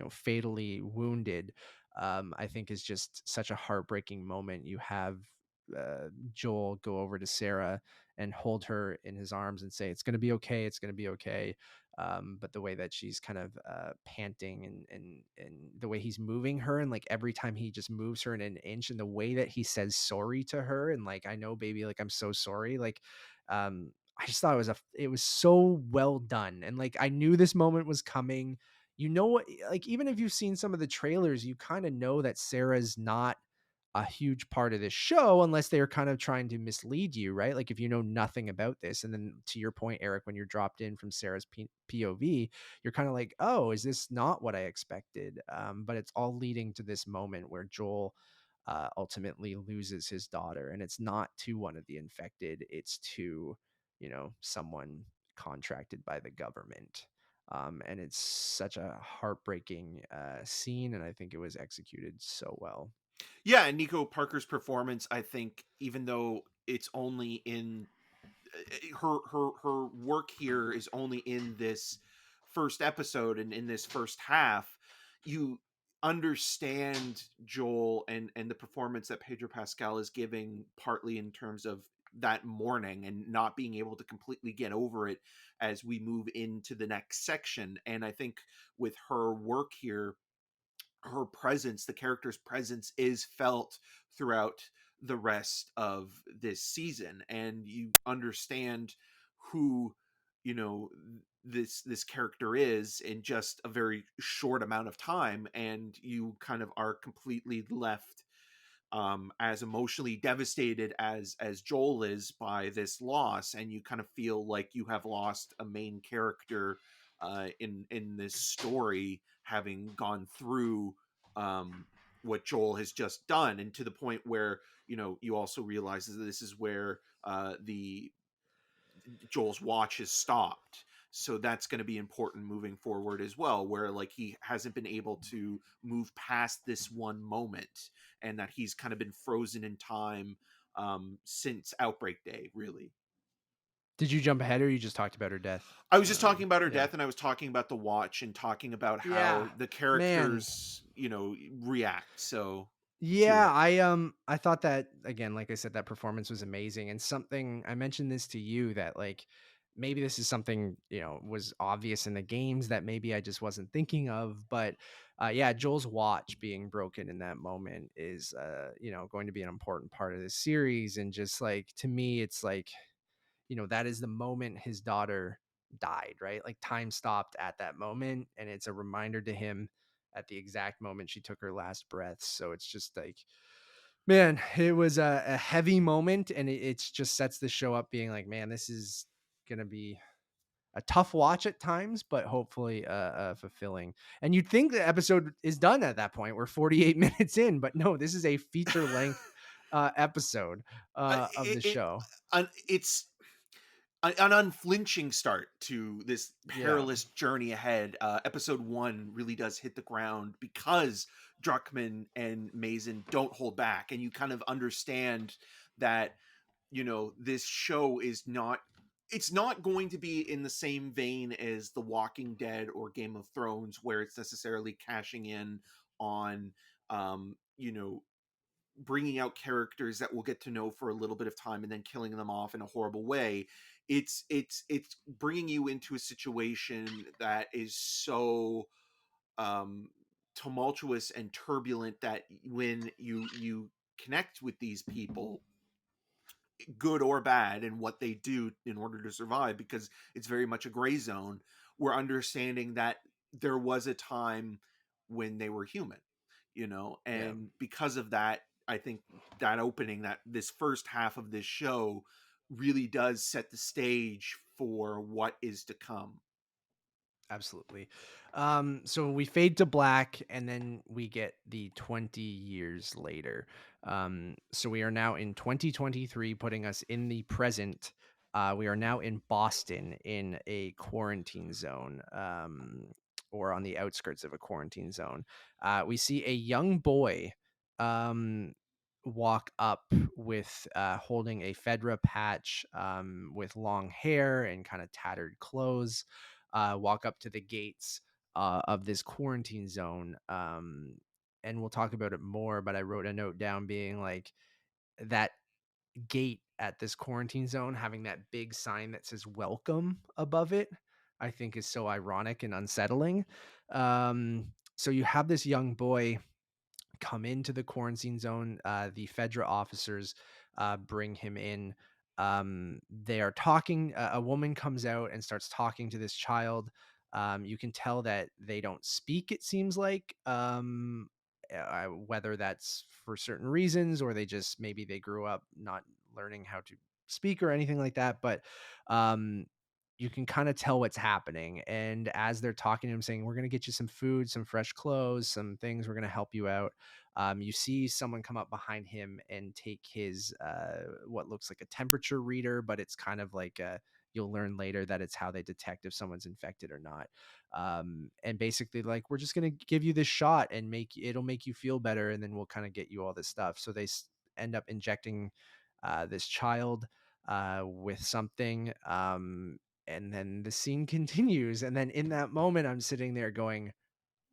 fatally wounded, I think is just such a heartbreaking moment. You have Joel go over to Sarah and hold her in his arms and say it's going to be okay, it's going to be okay. But the way that she's kind of panting, and the way he's moving her, and like every time he just moves her in an inch, and the way that he says sorry to her, and like, I know baby, like I'm so sorry, like I just thought it was so well done. And like I knew this moment was coming. You know what, like even if you've seen some of the trailers, you kind of know that Sarah's not a huge part of this show unless they're kind of trying to mislead you, right? Like if you know nothing about this, and then to your point, Eric, when you're dropped in from Sarah's POV, you're kind of like, oh, is this not what I expected? But it's all leading to this moment where Joel ultimately loses his daughter, and it's not to one of the infected, it's to someone contracted by the government. And it's such a heartbreaking scene, and I think it was executed so well. Yeah, and Nico Parker's performance, I think, even though it's only in her work here is only in this first episode and in this first half, you understand Joel and the performance that Pedro Pascal is giving, partly in terms of that morning and not being able to completely get over it as we move into the next section. And I think with her work here, her presence, the character's presence, is felt throughout the rest of this season, and you understand who this character is in just a very short amount of time, and you kind of are completely left as emotionally devastated as Joel is by this loss, and you kind of feel like you have lost a main character in this story, having gone through what Joel has just done, and to the point where you also realize that this is where the Joel's watch has stopped. So that's going to be important moving forward as well, where like he hasn't been able to move past this one moment, and that he's kind of been frozen in time since Outbreak Day, really. Did you jump ahead, or you just talked about her death? I was just talking about her Yeah. death, and I was talking about the watch, and talking about Yeah. how the Man. characters, react so to Yeah, it. I thought that, again, like I said, that performance was amazing, and something I mentioned this to you, that like maybe this is something was obvious in the games that maybe I just wasn't thinking of, but yeah, Joel's watch being broken in that moment is going to be an important part of this series, and just like to me, it's like that is the moment his daughter died, right? Like time stopped at that moment, and it's a reminder to him at the exact moment she took her last breath. So it's just like, man, it was a heavy moment, and it's just sets the show up being like, man, this is gonna be a tough watch at times, but hopefully fulfilling. And you'd think the episode is done at that point. We're 48 minutes in, but no, this is a feature length episode of the It, show. it's an unflinching start to this Yeah. perilous journey ahead. Episode one really does hit the ground because Druckmann and Mazin don't hold back, and you kind of understand that this show is not, it's not going to be in the same vein as The Walking Dead or Game of Thrones, where it's necessarily cashing in on, you know, bringing out characters that we'll get to know for a little bit of time and then killing them off in a horrible way. It's bringing you into a situation that is so um tumultuous and turbulent that when you connect with these people, good or bad, and what they do in order to survive, because it's very much a gray zone. We're understanding that there was a time when they were human, Yeah. and because of that, I think that opening, that this first half of this show really does set the stage for what is to come. Absolutely. So we fade to black and then we get the 20 years later. So we are now in 2023, putting us in the present. We are now in Boston in a quarantine zone, or on the outskirts of a quarantine zone. We see a young boy um, walk up with holding a Fedra patch, with long hair and kind of tattered clothes, walk up to the gates of this quarantine zone. And we'll talk about it more, but I wrote a note down being like that gate at this quarantine zone having that big sign that says welcome above it, I think is so ironic and unsettling. So you have this young boy come into the quarantine zone. The Fedra officers bring him in. They are talking. A woman comes out and starts talking to this child. You can tell that they don't speak, it seems like. Whether that's for certain reasons or they just maybe they grew up not learning how to speak or anything like that. But um, you can kind of tell what's happening. And as they're talking to him, saying, "We're going to get you some food, some fresh clothes, some things, we're going to help you out." You see someone come up behind him and take his what looks like a temperature reader, but it's kind of like you'll learn later that it's how they detect if someone's infected or not. And basically, like, we're just gonna give you this shot and it'll make you feel better, and then we'll kind of get you all this stuff. So they end up injecting this child with something. And then the scene continues, and then in that moment, I'm sitting there going,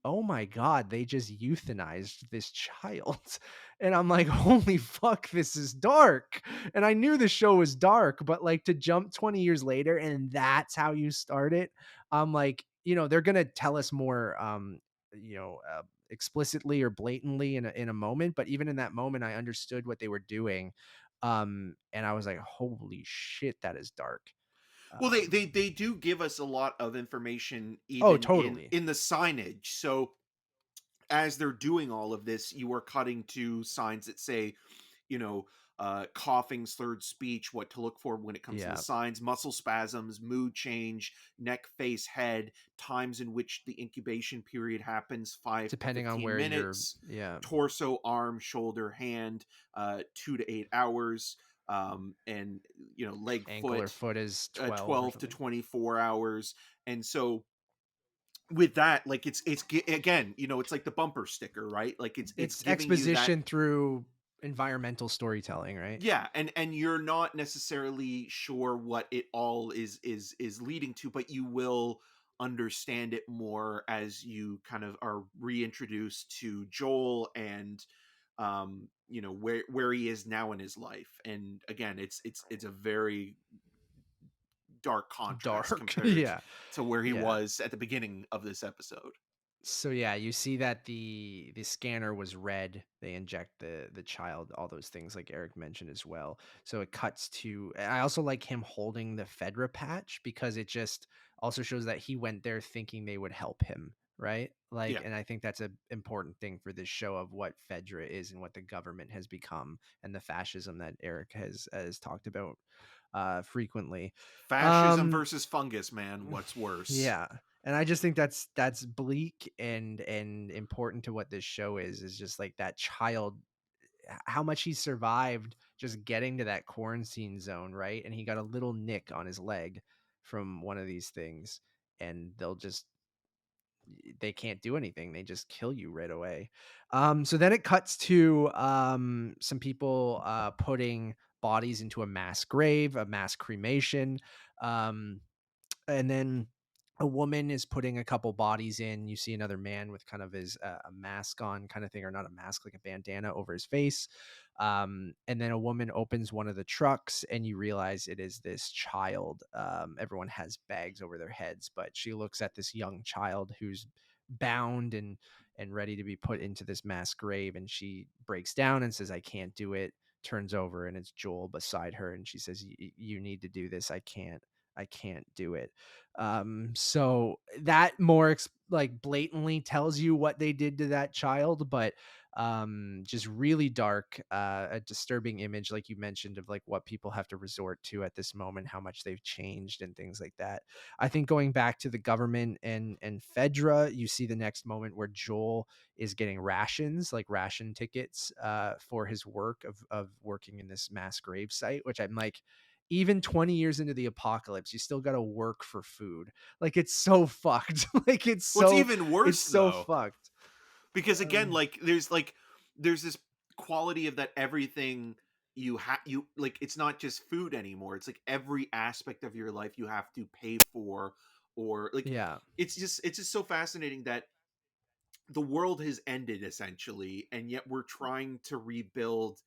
"Oh my god, they just euthanized this child." And I'm like, "Holy fuck, this is dark." And I knew the show was dark, but like to jump 20 years later and that's how you start it, I'm like, they're going to tell us more explicitly or blatantly in a moment, but even in that moment I understood what they were doing. And I was like, "Holy shit, that is dark." Well, they Um they they do give us a lot of information oh, even in totally. in the signage. So as they're doing all of this, you are cutting to signs that say, coughing, slurred speech, what to look for when it comes to the Yeah, signs, muscle spasms, mood change, neck, face, head, times in which the incubation period happens, 5 to depending on 15 where you're, minutes, yeah. torso, arm, shoulder, hand, 2 to 8 hours, and, leg, Ankle or foot, foot is 12 or 12 to something. 24 hours. And so with that, like, again, it's like the bumper sticker, right? Like, it's It's giving you that. exposition through environmental storytelling, right? Yeah, and you're not necessarily sure what it all is leading to, but you will understand it more as you kind of are reintroduced to Joel, and where he is now in his life. And again, it's a very dark contrast Dark. compared Yeah. to where he Yeah. was at the beginning of this episode. So yeah, you see that the scanner was red. They inject the child, all those things like Eric mentioned as well. So it cuts to, and I also like him holding the Fedra patch because it just also shows that he went there thinking they would help him, right? Like, Yeah. and I think that's a important thing for this show of what Fedra is and what the government has become and the fascism that Eric has talked about frequently. Fascism Um versus fungus, man. What's worse? yeah. And I just think that's bleak and important to what this show is just like that child, how much he survived just getting to that quarantine zone, right? And he got a little nick on his leg from one of these things, and they can't do anything. They just kill you right away. So then it cuts to some people putting bodies into a mass grave, a mass cremation. Um, and then a woman is putting a couple bodies in. You see another man with kind of his a mask on, kind of thing, or not a mask, like a bandana over his face. And then a woman opens one of the trucks, and you realize it is this child. Everyone has bags over their heads, but she looks at this young child who's bound and ready to be put into this mass grave, and she breaks down and says, "I can't do it." Turns over, and it's Joel beside her, and she says, You need to do this. I can't do it." So that more like blatantly tells you what they did to that child, but just really dark, a disturbing image, like you mentioned, of like what people have to resort to at this moment, how much they've changed and things like that. I think going back to the government and Fedra, you see the next moment where Joel is getting rations, like ration tickets, for his work of working in this mass grave site, which I'm like, even 20 years into the apocalypse, you still got to work for food. Like it's so fucked. Like What's even it's worse so though, fucked. because again, Um, there's this quality of that everything you like, it's not just food anymore. It's like every aspect of your life you have to pay for, or like, yeah. it's just so fascinating that the world has ended essentially, and yet we're trying to rebuild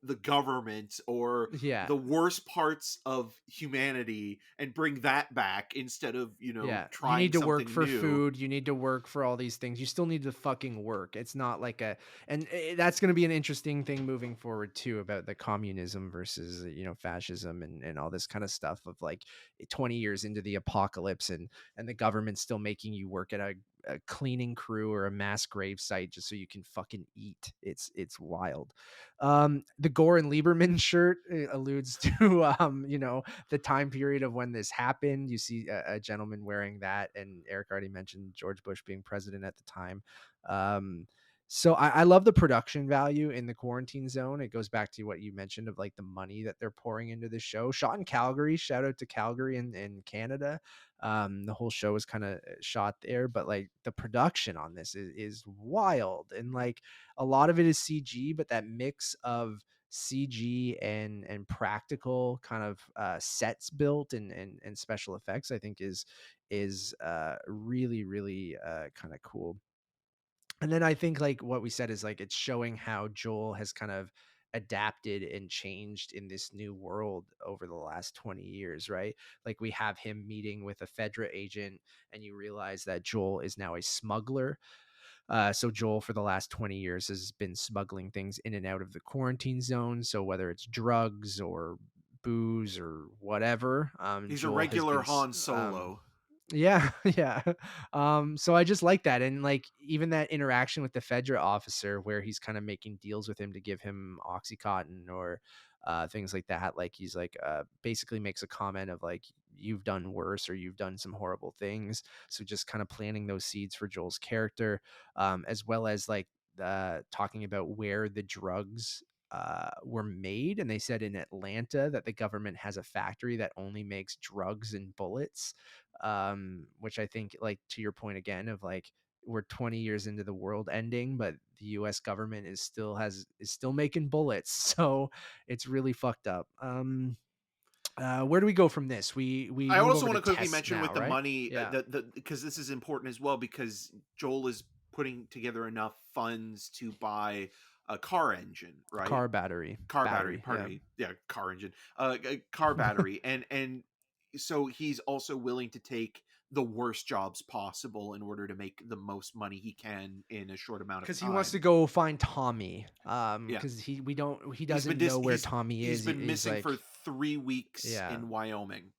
the government or Yeah. the worst parts of humanity and bring that back instead of, Yeah, you trying need to work something for new. food, you need to work for all these things, you still need to fucking work. It's not like a and, that's gonna be an interesting thing moving forward too, about the communism versus, fascism and all this kinda stuff of, like, 20 years into the apocalypse and the government still making you work at a cleaning crew or a mass grave site just so you can fucking eat. It's wild. The Gore and Lieberman shirt, alludes to, the time period of when this happened. You see a gentleman wearing that, and Eric already mentioned George Bush being president at the time. Um, so I love the production value in the Quarantine Zone. It goes back to what you mentioned of like the money that they're pouring into the show. Shot in Calgary. Shout out to Calgary in Canada. The whole show is kind of shot there, but like the production on this is wild, and like a lot of it is CG, but that mix of CG and practical kind of sets built and special effects, I think is really really kind of cool. And then I think like what we said is like it's showing how Joel has kind of adapted and changed in this new world over the last 20 years, right? Like we have him meeting with a Fedra agent, and you realize that Joel is now a smuggler. So Joel, for the last 20 years, has been smuggling things in and out of the quarantine zone. So whether it's drugs or booze or whatever, He's a Joel has regular been Han Solo. yeah, yeah. So I just like that. And like even that interaction with the Fedra officer where he's kind of making deals with him to give him Oxycontin or things like that. Like he's like basically makes a comment of like, you've done worse or you've done some horrible things. So just kind of planting those seeds for Joel's character, as well as like talking about where the drugs were made. And they said in Atlanta that the government has a factory that only makes drugs and bullets, which I think, like to your point again, of like we're 20 years into the world ending, but the US government is still making bullets. So it's really fucked up. Where do we go from this? We I move also over want to to quickly tests mention with now, the right? money, Yeah. because this is important as well, because Joel is putting together enough funds to buy a car engine, right? Car battery. Car battery, Battery. pardon Yeah. me. Yeah, car engine. A car battery, and so he's also willing to take the worst jobs possible in order to make the most money he can in a short amount of Because he wants to time. go find Tommy. Yeah. Because he doesn't know where Tommy He's is. been He's missing for like, 3 weeks yeah, in Wyoming.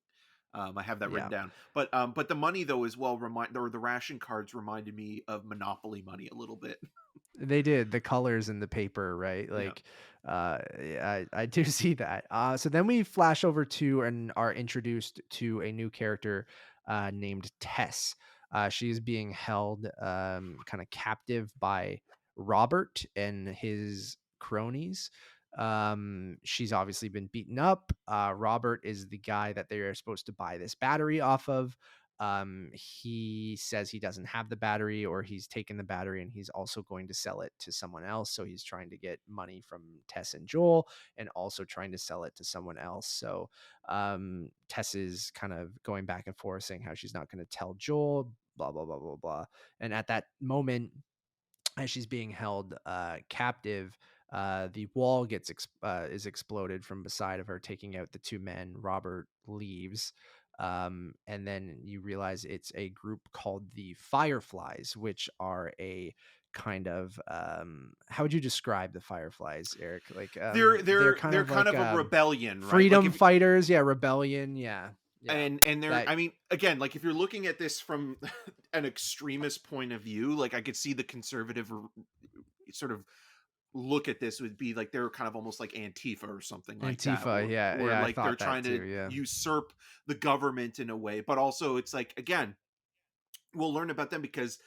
I have that written yeah. down. But the money though as well, or the ration cards reminded me of Monopoly money a little bit. They did the colors in the paper, right? Yeah. Like, I do see that. So then we flash over to and are introduced to a new character named Tess. She is being held kind of captive by Robert and his cronies. She's obviously been beaten up. Robert is the guy that they are supposed to buy this battery off of. he says he doesn't have the battery, or he's taken the battery and he's also going to sell it to someone else. So he's trying to get money from Tess and Joel and also trying to sell it to someone else. So Tess is kind of going back and forth saying how she's not going to tell Joel, blah, blah, blah, blah, blah. And at that moment, as she's being held captive, the wall is exploded from beside of her, taking out the two men. Robert leaves, and then you realize it's a group called the Fireflies, which are a kind of how would you describe the Fireflies, Eric? Like they're kind They're of kind like of a rebellion, right? Like freedom if fighters, yeah, rebellion, yeah, yeah. and they're, That I mean, again, like if you're looking at this from an extremist point of view, like I could see the conservative sort of look at this would be like they're kind of almost like Antifa or something like that, Antifa, yeah, where yeah, I like they're thought that trying to too, yeah. usurp the government in a way, but also it's like, again, we'll learn about them because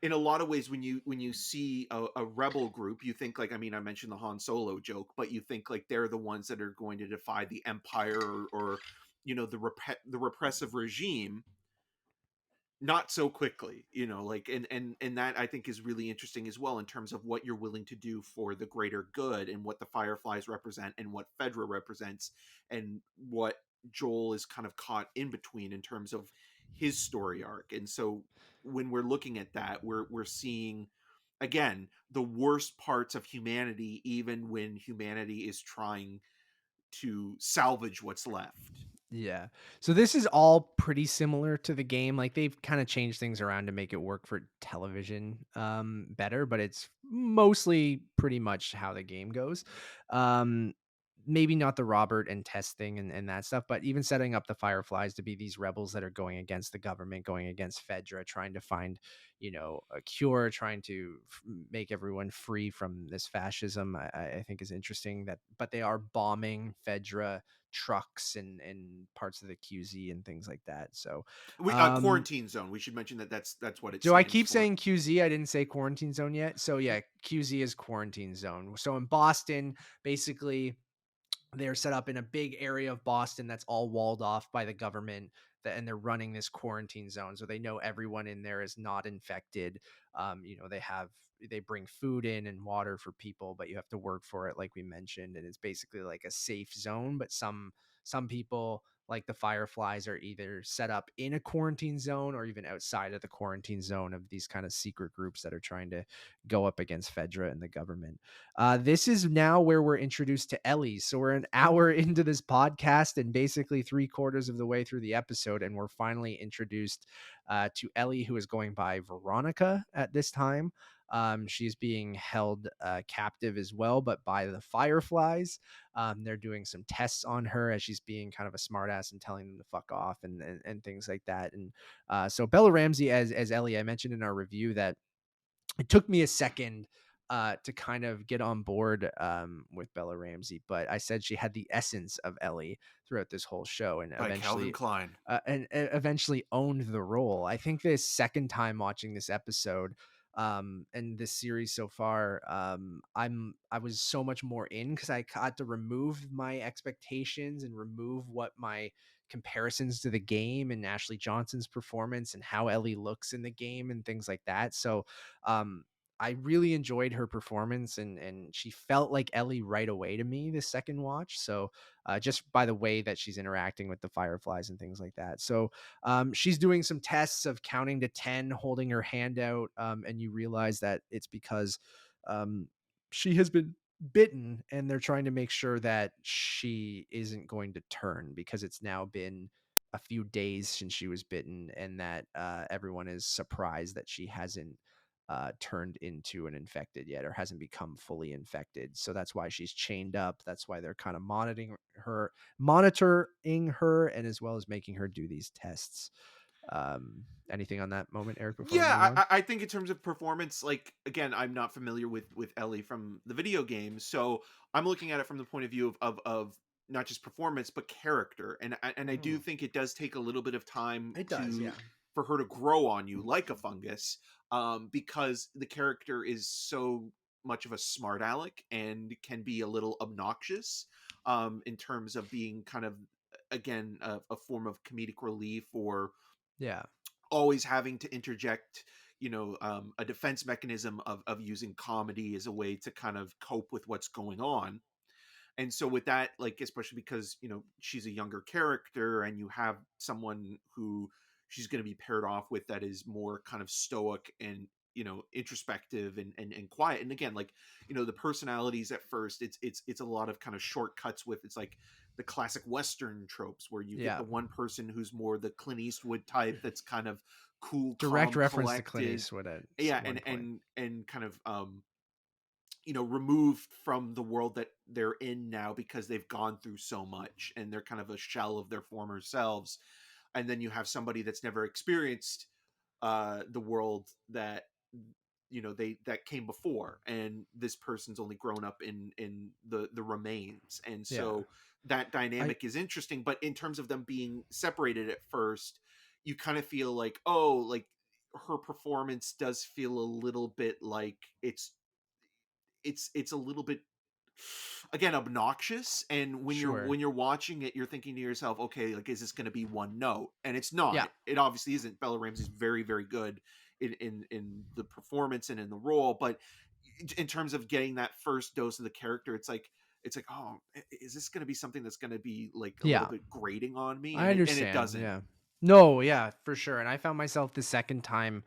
in a lot of ways when you see a rebel group, you think like, I mean, I mentioned the Han Solo joke, but you think like they're the ones that are going to defy the empire, or you know, the repressive regime. Not so quickly, you know, like, and that I think is really interesting as well in terms of what you're willing to do for the greater good, and what the Fireflies represent and what Fedra represents, and what Joel is kind of caught in between in terms of his story arc. And so when we're looking at that, we're seeing again the worst parts of humanity, even when humanity is trying to salvage what's left. Yeah. So this is all pretty similar to the game. Like they've kind of changed things around to make it work for television better, but it's mostly pretty much how the game goes. Um Maybe not the Robert and Tess thing and that stuff, but even setting up the Fireflies to be these rebels that are going against the government, going against Fedra, trying to find, you know, a cure, trying to make everyone free from this fascism. I think is interesting that, but they are bombing Fedra trucks and parts of the QZ and things like that. So, We um, quarantine zone. We should mention that that's what it do I stands keep for. saying QZ? I didn't say quarantine zone yet. So yeah, QZ is quarantine zone. So in Boston, basically they're set up in a big area of Boston that's all walled off by the government, and they're running this quarantine zone. So they know everyone in there is not infected. You know, they bring food in and water for people, but you have to work for it, like we mentioned. And it's basically like a safe zone. But some people, like the Fireflies, are either set up in a quarantine zone or even outside of the quarantine zone of these kind of secret groups that are trying to go up against Fedra and the government. This is now where we're introduced to Ellie. So we're an hour into this podcast and basically 3/4 of the way through the episode, and we're finally introduced to Ellie, who is going by Veronica at this time. She's being held captive as well, but by the Fireflies. They're doing some tests on her as she's being kind of a smartass and telling them to fuck off and things like that. And so Bella Ramsey as Ellie, I mentioned in our review that it took me a second to kind of get on board with Bella Ramsey, but I said she had the essence of Ellie throughout this whole show, and By Calvin Klein. eventually owned the role. I think this second time watching this episode and this series so far, I was so much more in because I got to remove my expectations and remove what my comparisons to the game and Ashley Johnson's performance and how Ellie looks in the game and things like that. So um I really enjoyed her performance, and she felt like Ellie right away to me this second watch. So just by the way that she's interacting with the Fireflies and things like that. So she's doing some tests of counting to 10, holding her hand out, and you realize that it's because um, she has been bitten, and they're trying to make sure that she isn't going to turn because it's now been a few days since she was bitten, and that everyone is surprised that she hasn't turned into an infected yet, or hasn't become fully infected. So that's why she's chained up. That's why they're kind of monitoring her, and as well as making her do these tests. Anything on that moment, Eric, before we move Yeah, on? I think in terms of performance, like again, I'm not familiar with Ellie from the video game, so I'm looking at it from the point of view of not just performance but character, and I do Hmm. think it does take a little bit of time It does, to yeah. for her to grow on you like a fungus, because the character is so much of a smart aleck and can be a little obnoxious, in terms of being kind of again a form of comedic relief, or Yeah. always having to interject, a defense mechanism of using comedy as a way to kind of cope with what's going on. And so with that, like, especially because she's a younger character, and you have someone who she's going to be paired off with that is more kind of stoic and introspective and quiet. And again, like, the personalities at first, it's a lot of kind of shortcuts with, it's like the classic western tropes where you get Yeah. the one person who's more the Clint Eastwood type, that's kind of cool, Direct calm, reference to Clint collected. Eastwood at Yeah, one and point. kind of removed from the world that they're in now, because they've gone through so much and they're kind of a shell of their former selves. And then you have somebody that's never experienced the world that they that came before, and this person's only grown up in the remains. And Yeah. so that I dynamic is interesting, but in terms of them being separated at first, you kind of feel like, oh, like, her performance does feel a little bit like it's a little bit, again, obnoxious. And when you're Sure. watching it, you're thinking to yourself, okay, like, is this going to be one note? And it's Yeah. not. It obviously isn't. Bella Ramsey's very, very good in the performance and in the role, but in terms of getting that first dose of the character, it's like, oh, is this going to be something that's going to be like a little Yeah. bit grating on me? I And it understand. doesn't. Yeah. No, yeah, for sure. And I found myself the second time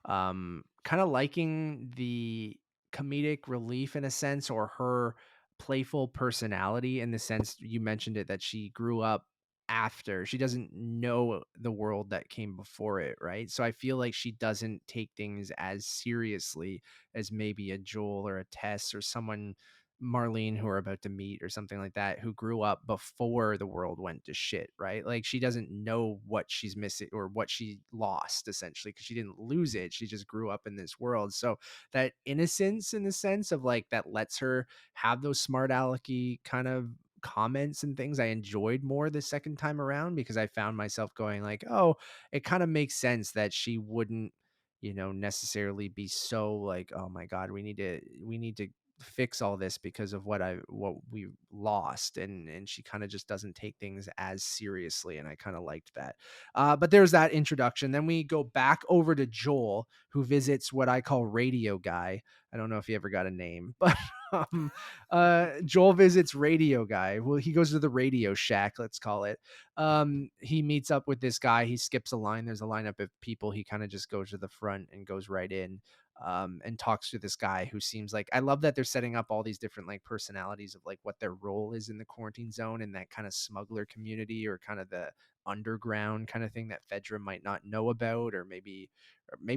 kind of liking the comedic relief in a sense, or her playful personality, in the sense you mentioned it, that she grew up after, she doesn't know the world that came before it, right? So I feel like she doesn't take things as seriously as maybe a Joel or a Tess or someone, Marlene, who are about to meet or something like that, who grew up before the world went to shit, right? Like, she doesn't know what she's missing or what she lost, essentially, because she didn't lose it. She just grew up in this world. So that innocence, in the sense of like, that lets her have those smart alecky kind of comments and things, I enjoyed more the second time around, because I found myself going like, oh, it kind of makes sense that she wouldn't, necessarily be so like, oh my God, we need to fix all this because of what we lost. And she kind of just doesn't take things as seriously, and I kind of liked that. But there's that introduction. Then we go back over to Joel, who visits what I call Radio Guy. I don't know if he ever got a name, but um Joel visits Radio Guy. Well, he goes to the Radio Shack, let's call it. He meets up with this guy. He skips a line. There's a lineup of people. He kind of just goes to the front and goes right in, and talks to this guy who seems like, I love that they're setting up all these different like personalities of like what their role is in the quarantine zone, and that kind of smuggler community, or kind of the underground kind of thing that Fedra might not know about, or maybe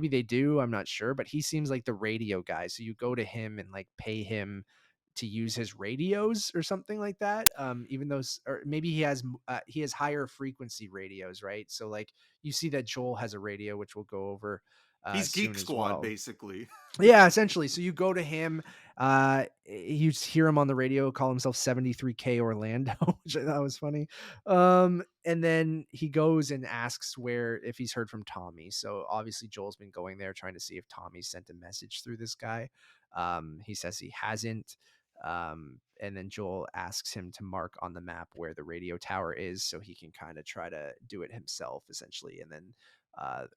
they do, I'm not sure. But he seems like the radio guy, so you go to him and like pay him to use his radios or something like that. Even though, or maybe he has higher frequency radios, right? So like, you see that Joel has a radio, which we'll go over He's Geek soon as Squad, well. basically. Yeah, essentially. So you go to him, you hear him on the radio call himself 73K Orlando, which I thought was funny. And then he goes and asks where if he's heard from Tommy. So obviously Joel's been going there trying to see if Tommy sent a message through this guy. He says he hasn't. And then Joel asks him to mark on the map where the radio tower is, so he can kind of try to do it himself, essentially. And then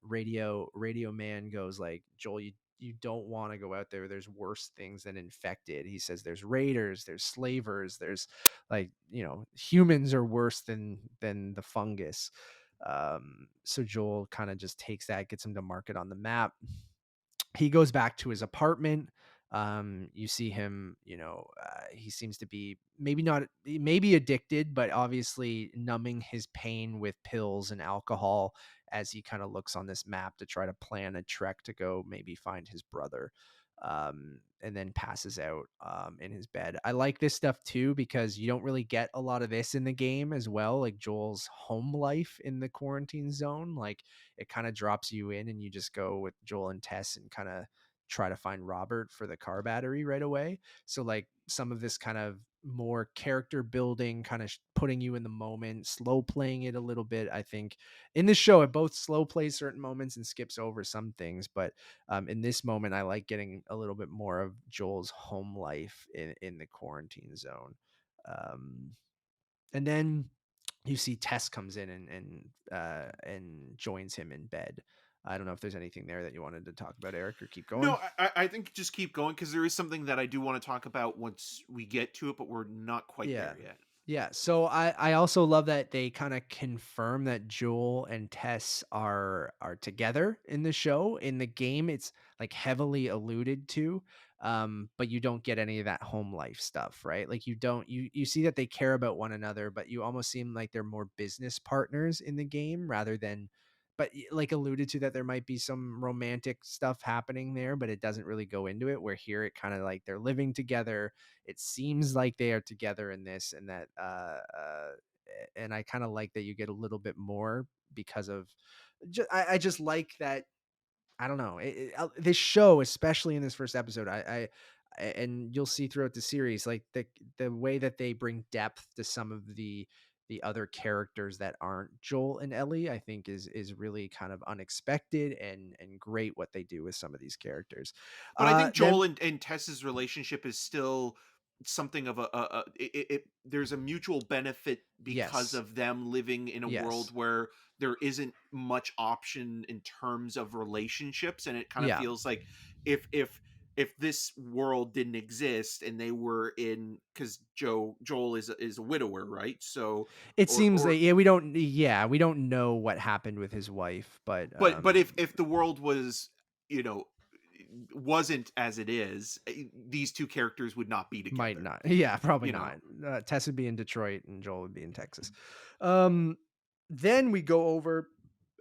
radio man goes like, Joel, you don't want to go out there. There's worse things than infected. He says there's raiders, there's slavers, there's like, humans are worse than the fungus. So Joel kind of just takes that, gets him to mark it on the map. He goes back to his apartment. You see him, he seems to be maybe not, maybe addicted, but obviously numbing his pain with pills and alcohol, as he kind of looks on this map to try to plan a trek to go maybe find his brother. And then passes out in his bed. I like this stuff too, because you don't really get a lot of this in the game as well. Like Joel's home life in the quarantine zone, like, it kind of drops you in and you just go with Joel and Tess and kind of try to find Robert for the car battery right away. So like, some of this kind of more character building, kind of putting you in the moment, slow playing it a little bit. I think in this show, it both slow plays certain moments and skips over some things. But in this moment, I like getting a little bit more of Joel's home life in the quarantine zone. Um, and then you see Tess comes in and joins him in bed. I don't know if there's anything there that you wanted to talk about, Eric, or keep No, going. I think just keep going because there is something that I do want to talk about once we get to it, but we're not quite Yeah. there yet. Yeah. So I also love that they kind of confirm that Joel and Tess are together in the show. In the game, it's like heavily alluded to. But you don't get any of that home life stuff, right? Like you see that they care about one another, but you almost seem like they're more business partners in the game rather than, like alluded to that there might be some romantic stuff happening there, but it doesn't really go into it. Where here it kind of like they're living together, it seems like they are together in this, and that and I kind of like that you get a little bit more because of I just like that. I don't know, this show, especially in this first episode, and you'll see throughout the series, like the way that they bring depth to some of the other characters that aren't Joel and Ellie, I think is really kind of unexpected and great what they do with some of these characters. But I think Joel Then and Tess's relationship is still something of there's a mutual benefit because yes, of them living in a world yes, where there isn't much option in terms of relationships, and it kind of yeah. feels like if this world didn't exist and they were in, because Joel is a widower, right? So It seems or like we don't know what happened with his wife, but, but if the world was, you know, wasn't as it is, these two characters would not be might together, not. Yeah, probably you know. not. Tess would be in Detroit and Joel would be in Texas. Um, then we go over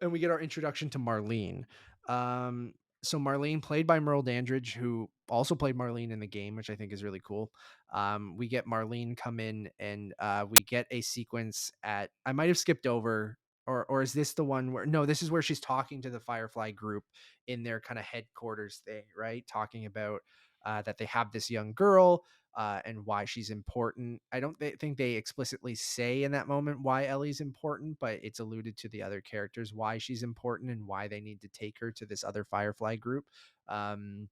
and we get our introduction to Marlene. Um, so Marlene, played by Merle Dandridge, who also played Marlene in the game, which I think is really cool. We get Marlene come in, and we get a sequence at, I might have skipped over, or is this the one where, no, this is where she's talking to the Firefly group in their kind of headquarters thing, right? Talking about that they have this young girl and why she's important. I don't think they explicitly say in that moment why Ellie's important, but it's alluded to the other characters why she's important and why they need to take her to this other Firefly group. Um,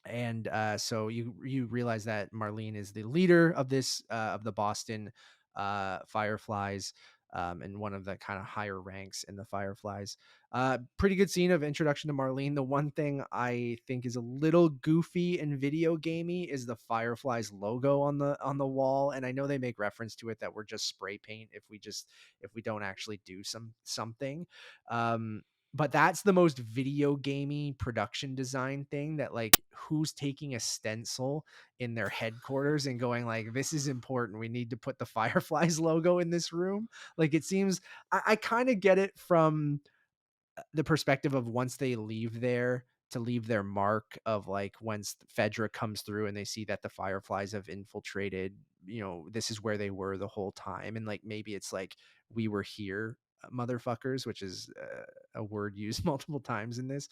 and so you realize that Marlene is the leader of this of the Boston Fireflies, and one of the kind of higher ranks in the Fireflies. Pretty good scene of introduction to Marlene. The one thing I think is a little goofy and video gamey is the Fireflies logo on the wall, and I know they make reference to it that we're just spray paint if we don't actually do something. Um, but that's the most video gamey production design thing, that like who's taking a stencil in their headquarters and going like, this is important, we need to put the Fireflies logo in this room. Like it seems, I kind of get it from the perspective of once they leave there, to leave their mark of like once Fedra comes through and they see that the Fireflies have infiltrated, this is where they were the whole time. And like maybe it's like, we were here, motherfuckers, which is a word used multiple times in this.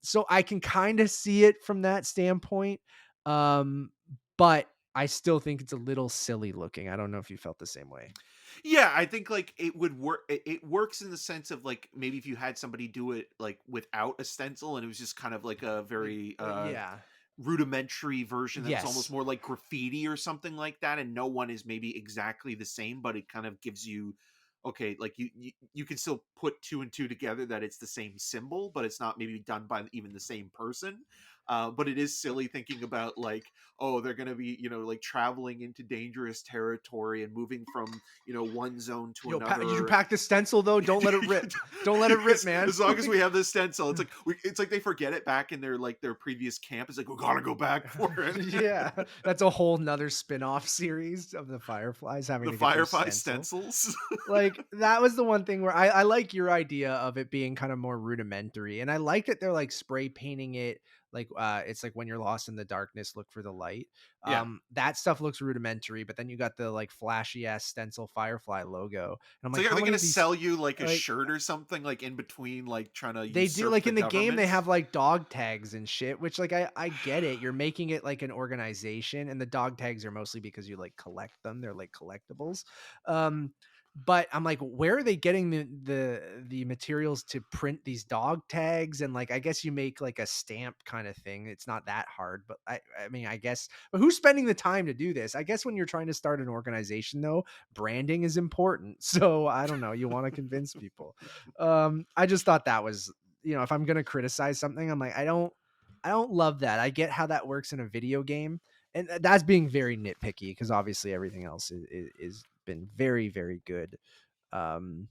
So I can kind of see it from that standpoint. Um, but I still think it's a little silly looking. I don't know if you felt the same way. Yeah, I think like it would work. It works in the sense of like maybe if you had somebody do it like without a stencil and it was just kind of like a very Yeah. rudimentary version that was almost Yes. more like graffiti or something like that, and no one is maybe exactly the same, but it kind of gives you, okay, like you can still put two and two together that it's the same symbol, but it's not maybe done by even the same person. But it is silly thinking about like, oh, they're going to be, like traveling into dangerous territory and moving from, one zone to Yo, did you another. pack the stencil though? Don't let it rip. Don't let it rip, man. As long as we Like, have this stencil, it's like they forget it back in their previous camp. It's like we gotta go back for it. yeah, that's a whole nother spin-off series of the Fireflies having The to get their Firefly stencil. stencils. Like that was the one thing where I like your idea of it being kind of more rudimentary, and I like that they're like spray painting it, like it's like when you're lost in the darkness, look for the light. Yeah. That stuff looks rudimentary, but then you got the like flashy ass stencil Firefly logo, and I'm It's like, like, are how they many gonna of these, sell you like a like, shirt or something like in between, like trying to they do, usurp like the in the game they government? have like dog tags and shit, which like I get it, you're making it like an organization, and the dog tags are mostly because you like collect them, they're like collectibles. um But I'm like, where are they getting the materials to print these dog tags? And like, I guess you make like a stamp kind of thing. It's not that hard, but I mean, I guess, but who's spending the time to do this? I guess when you're trying to start an organization though, branding is important. So I don't know. You want to convince people. I just thought that was, if I'm going to criticize something, I'm like, I don't love that. I get how that works in a video game, and that's being very nitpicky because obviously everything else is been very, very good um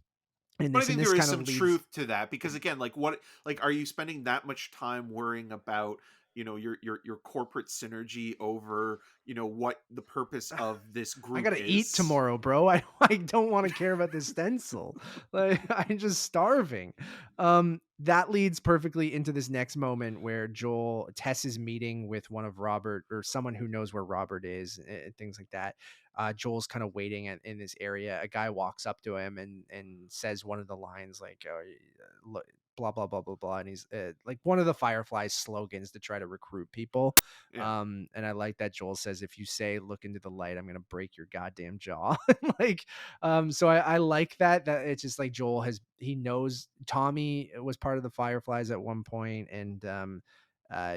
in But I this. And think this there is kind of some leads. truth to that because again, like what like are you spending that much time worrying about, your corporate synergy over, what the purpose of this I group gotta eat is? tomorrow, bro. I don't want to care about this stencil. Like I'm just starving. That leads perfectly into this next moment where Tess is meeting with one of Robert or someone who knows where Robert is and things like that. Joel's kind of waiting in this area. A guy walks up to him and says one of the lines like, look, blah blah blah blah blah, and he's like one of the Firefly's slogans to try to recruit people. Yeah. And I like that Joel says, if you say look into the light, I'm gonna break your goddamn jaw. Like, so I like that it's just like he knows Tommy was part of the Fireflies at one point, and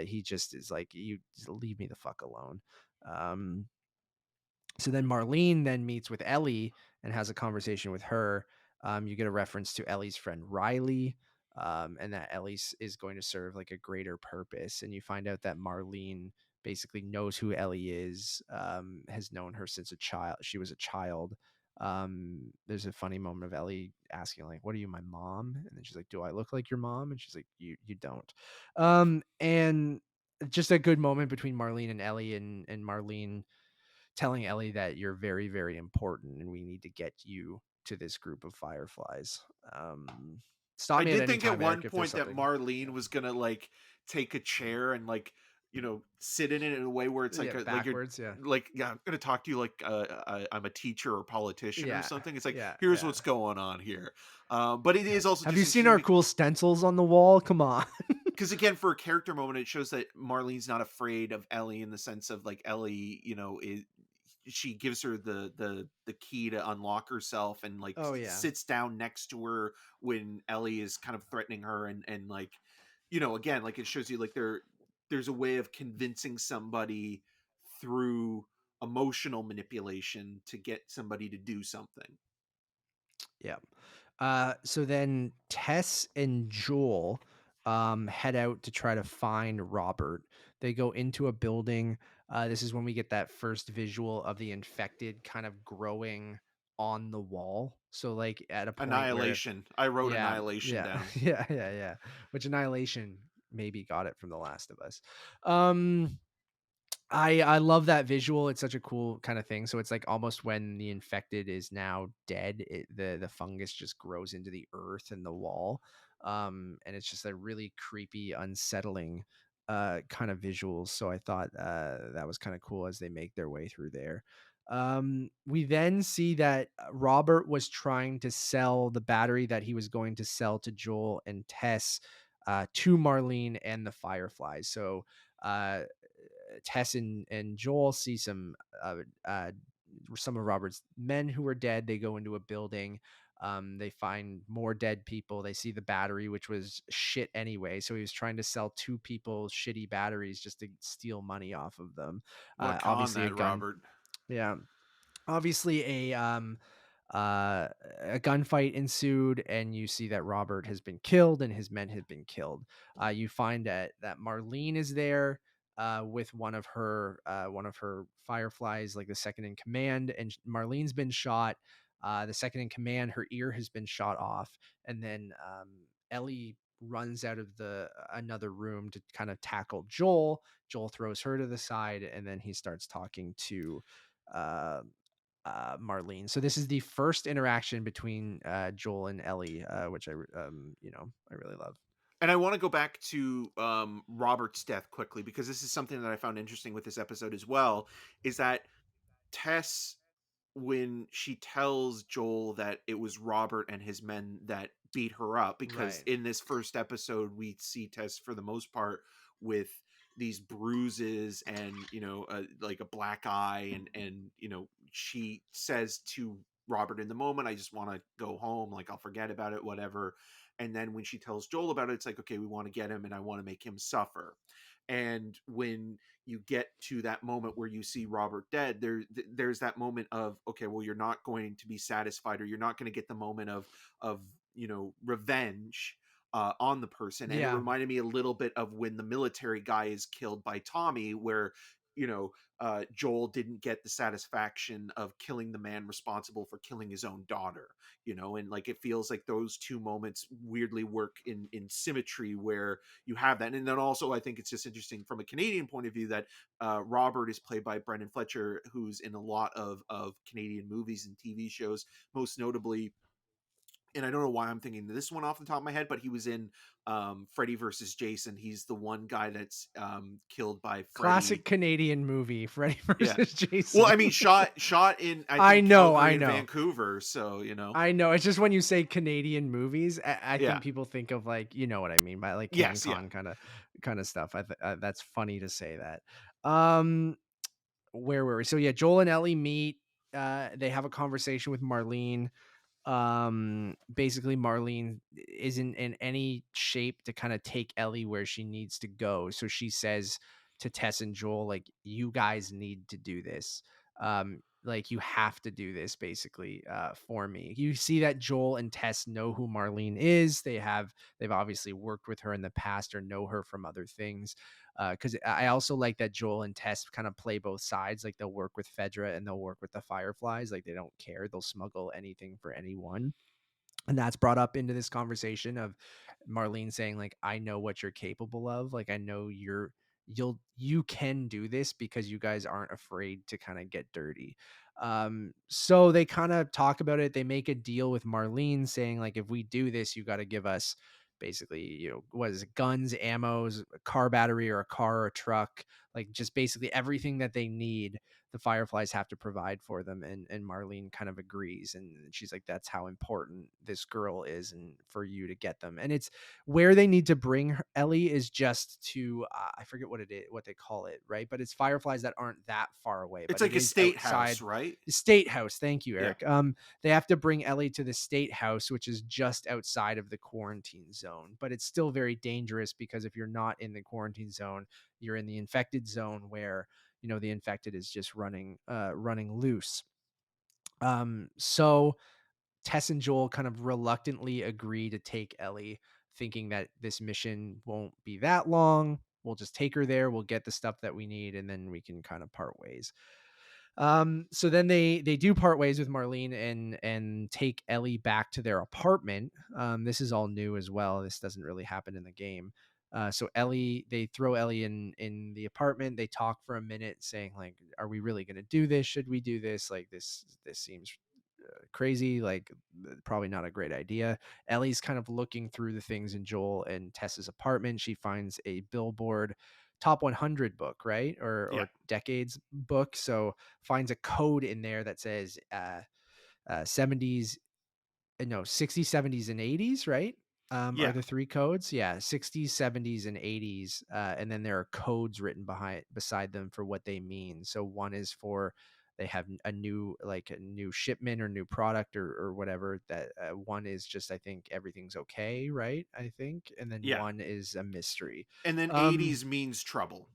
he just is like, you just leave me the fuck alone. Um, so then Marlene then meets with Ellie and has a conversation with her. You get a reference to Ellie's friend Riley, and that is going to serve like a greater purpose. And you find out that Marlene basically knows who Ellie is, has known her since a child. She was a child. There's a funny moment of Ellie asking like, "What are you, my mom?" And then she's like, "Do I look like your mom?" And she's like, "You don't." And just a good moment between Marlene and Ellie, and Marlene telling Ellie that you're very, very important and we need to get you to this group of Fireflies. Stop I me at did any think at time, Eric, one if there's point that something. Marlene Yeah. was gonna like take a chair and like, sit in it in a way where it's Yeah. like you're Backwards. Yeah. like, yeah, I'm gonna talk to you like I'm a teacher or politician or Yeah. something. It's like, Yeah. here's Yeah. what's going on here. But it Yeah. is also Have just you seen interesting our cool stencils on the wall? Come on. because again, for a character moment, it shows that Marlene's not afraid of Ellie in the sense of like Ellie, is she gives her the key to unlock herself and like Oh yeah. sits down next to her when Ellie is kind of threatening her and like again like it shows you like there's a way of convincing somebody through emotional manipulation to get somebody to do something. Yeah. So then Tess and Joel head out to try to find Robert. They go into a building. This is when we get that first visual of the infected kind of growing on the wall. So like at a point where, Annihilation. I wrote yeah, annihilation yeah, down. yeah. Which Annihilation maybe got it from The Last of Us. Um, I love that visual. It's such a cool kind of thing. So it's like almost when the infected is now dead, the fungus just grows into the earth and the wall. And it's just a really creepy, unsettling kind of visuals. So I thought that was kind of cool as they make their way through there. We then see that Robert was trying to sell the battery that he was going to sell to Joel and Tess to Marlene and the Fireflies. So uh Tess and Joel see some of Robert's men who are dead. They go into a building. They find more dead people. They see the battery, which was shit anyway. So he was trying to sell two people shitty batteries just to steal money off of them. What con Obviously, a that, gun. Robert? Yeah, obviously uh a gunfight ensued, and you see that Robert has been killed and his men have been killed. You find that Marlene is there with one of her Fireflies, like the second in command, and Marlene's been shot. The second in command, her ear has been shot off, and then Ellie runs out of the another room to kind of tackle Joel. Joel throws her to the side, and then he starts talking to uh, Marlene. So this is the first interaction between Joel and Ellie, which I really love. And I want to go back to Robert's death quickly because this is something that I found interesting with this episode as well. Is that Tess, when she tells Joel that it was Robert and his men that beat her up, because Right. in this first episode we see Tess for the most part with these bruises and like a black eye, and she says to Robert in the moment. I just want to go home. Like, I'll forget about it, whatever. And then when she tells Joel about it, it's like, okay, we want to get him and I want to make him suffer. And when you get to that moment where you see Robert dead, there's that moment of, okay, well, you're not going to be satisfied, or you're not going to get the moment of revenge on the person. And it Yeah. reminded me a little bit of when the military guy is killed by Tommy, where Joel didn't get the satisfaction of killing the man responsible for killing his own daughter, and like it feels like those two moments weirdly work in symmetry, where you have that. And then also, I think it's just interesting from a Canadian point of view that Robert is played by Brendan Fletcher, who's in a lot of Canadian movies and TV shows, most notably. And I don't know why I'm thinking this one off the top of my head, but he was in Freddy versus Jason. He's the one guy that's killed by Classic Freddy. Canadian movie, Freddy Yeah. versus Well, Jason. I mean, shot in, I I think, know, Calgary I and know. Vancouver. So I know. It's just when you say Canadian movies, I yeah, think people think of like, you know what I mean by like yes, yeah, CanCon kind of stuff. That's funny to say that. Um, where were we? So yeah, Joel and Ellie meet. They have a conversation with Marlene. Basically Marlene isn't in any shape to kind of take Ellie where she needs to go, so she says to Tess and Joel, like, you guys need to do this. Like, you have to do this basically for me. You see that Joel and Tess know who Marlene is. They've obviously worked with her in the past or know her from other things. Because I also like that Joel and Tess kind of play both sides. Like, they'll work with Fedra and they'll work with the Fireflies. Like, they don't care. They'll smuggle anything for anyone. And that's brought up into this conversation of Marlene saying, like, I know what you're capable of. Like, I know you can do this because you guys aren't afraid to kind of get dirty. So they kind of talk about it. They make a deal with Marlene saying, like, if we do this, you got to give us basically, what is it, guns, ammos, a car battery, or a car or a truck, like just basically everything that they need. The Fireflies have to provide for them, and Marlene kind of agrees, and she's like, that's how important this girl is, and for you to get them. And it's where they need to bring Ellie is just to I forget what it is, what they call it, right? But it's Fireflies that aren't that far away, it's but it like a is state house, outside right? the state house. Thank you, Yeah, Eric. They have to bring Ellie to the state house, which is just outside of the quarantine zone, but it's still very dangerous because if you're not in the quarantine zone, you're in the infected zone where the infected is just running loose. So Tess and Joel kind of reluctantly agree to take Ellie, thinking that this mission won't be that long. We'll just take her there, we'll get the stuff that we need, and then we can kind of part ways. So then they do part ways with Marlene and take Ellie back to their apartment. This is all new as well. This doesn't really happen in the game. So they throw Ellie in the apartment. They talk for a minute, saying, like, "Are we really going to do this? Should we do this? Like, this seems crazy. Like, probably not a great idea." Ellie's kind of looking through the things in Joel and Tess's apartment. She finds a Billboard top 100 book, right? yeah, Or decades book. So finds a code in there that says 70s, no, 60s, 70s, and 80s, right? Are yeah. the three codes? Yeah, 60s, 70s, and 80s. And then there are codes written beside them for what they mean. So one is for they have a new shipment or new product or whatever. That one is just, I think, everything's okay, right? I think, and then Yeah. one is a mystery. And then Um, 80s means trouble.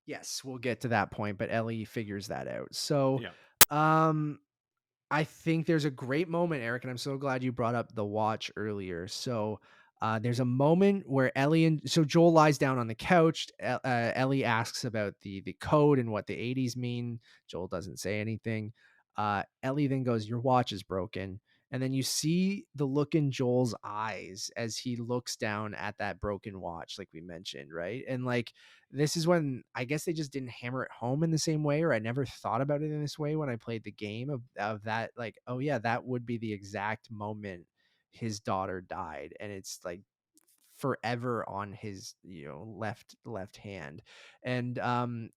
yes, we'll get to that point, but Ellie figures that out. So, Yeah. um, I think there's a great moment, Eric, and I'm so glad you brought up the watch earlier. So there's a moment where Joel lies down on the couch. Ellie asks about the code and what the 80s mean. Joel doesn't say anything. Ellie then goes, "Your watch is broken." And then you see the look in Joel's eyes as he looks down at that broken watch, like we mentioned, right? And like, this is when I guess they just didn't hammer it home in the same way, or I never thought about it in this way when I played the game of that, like, oh yeah, that would be the exact moment his daughter died. And it's like forever on his left hand. And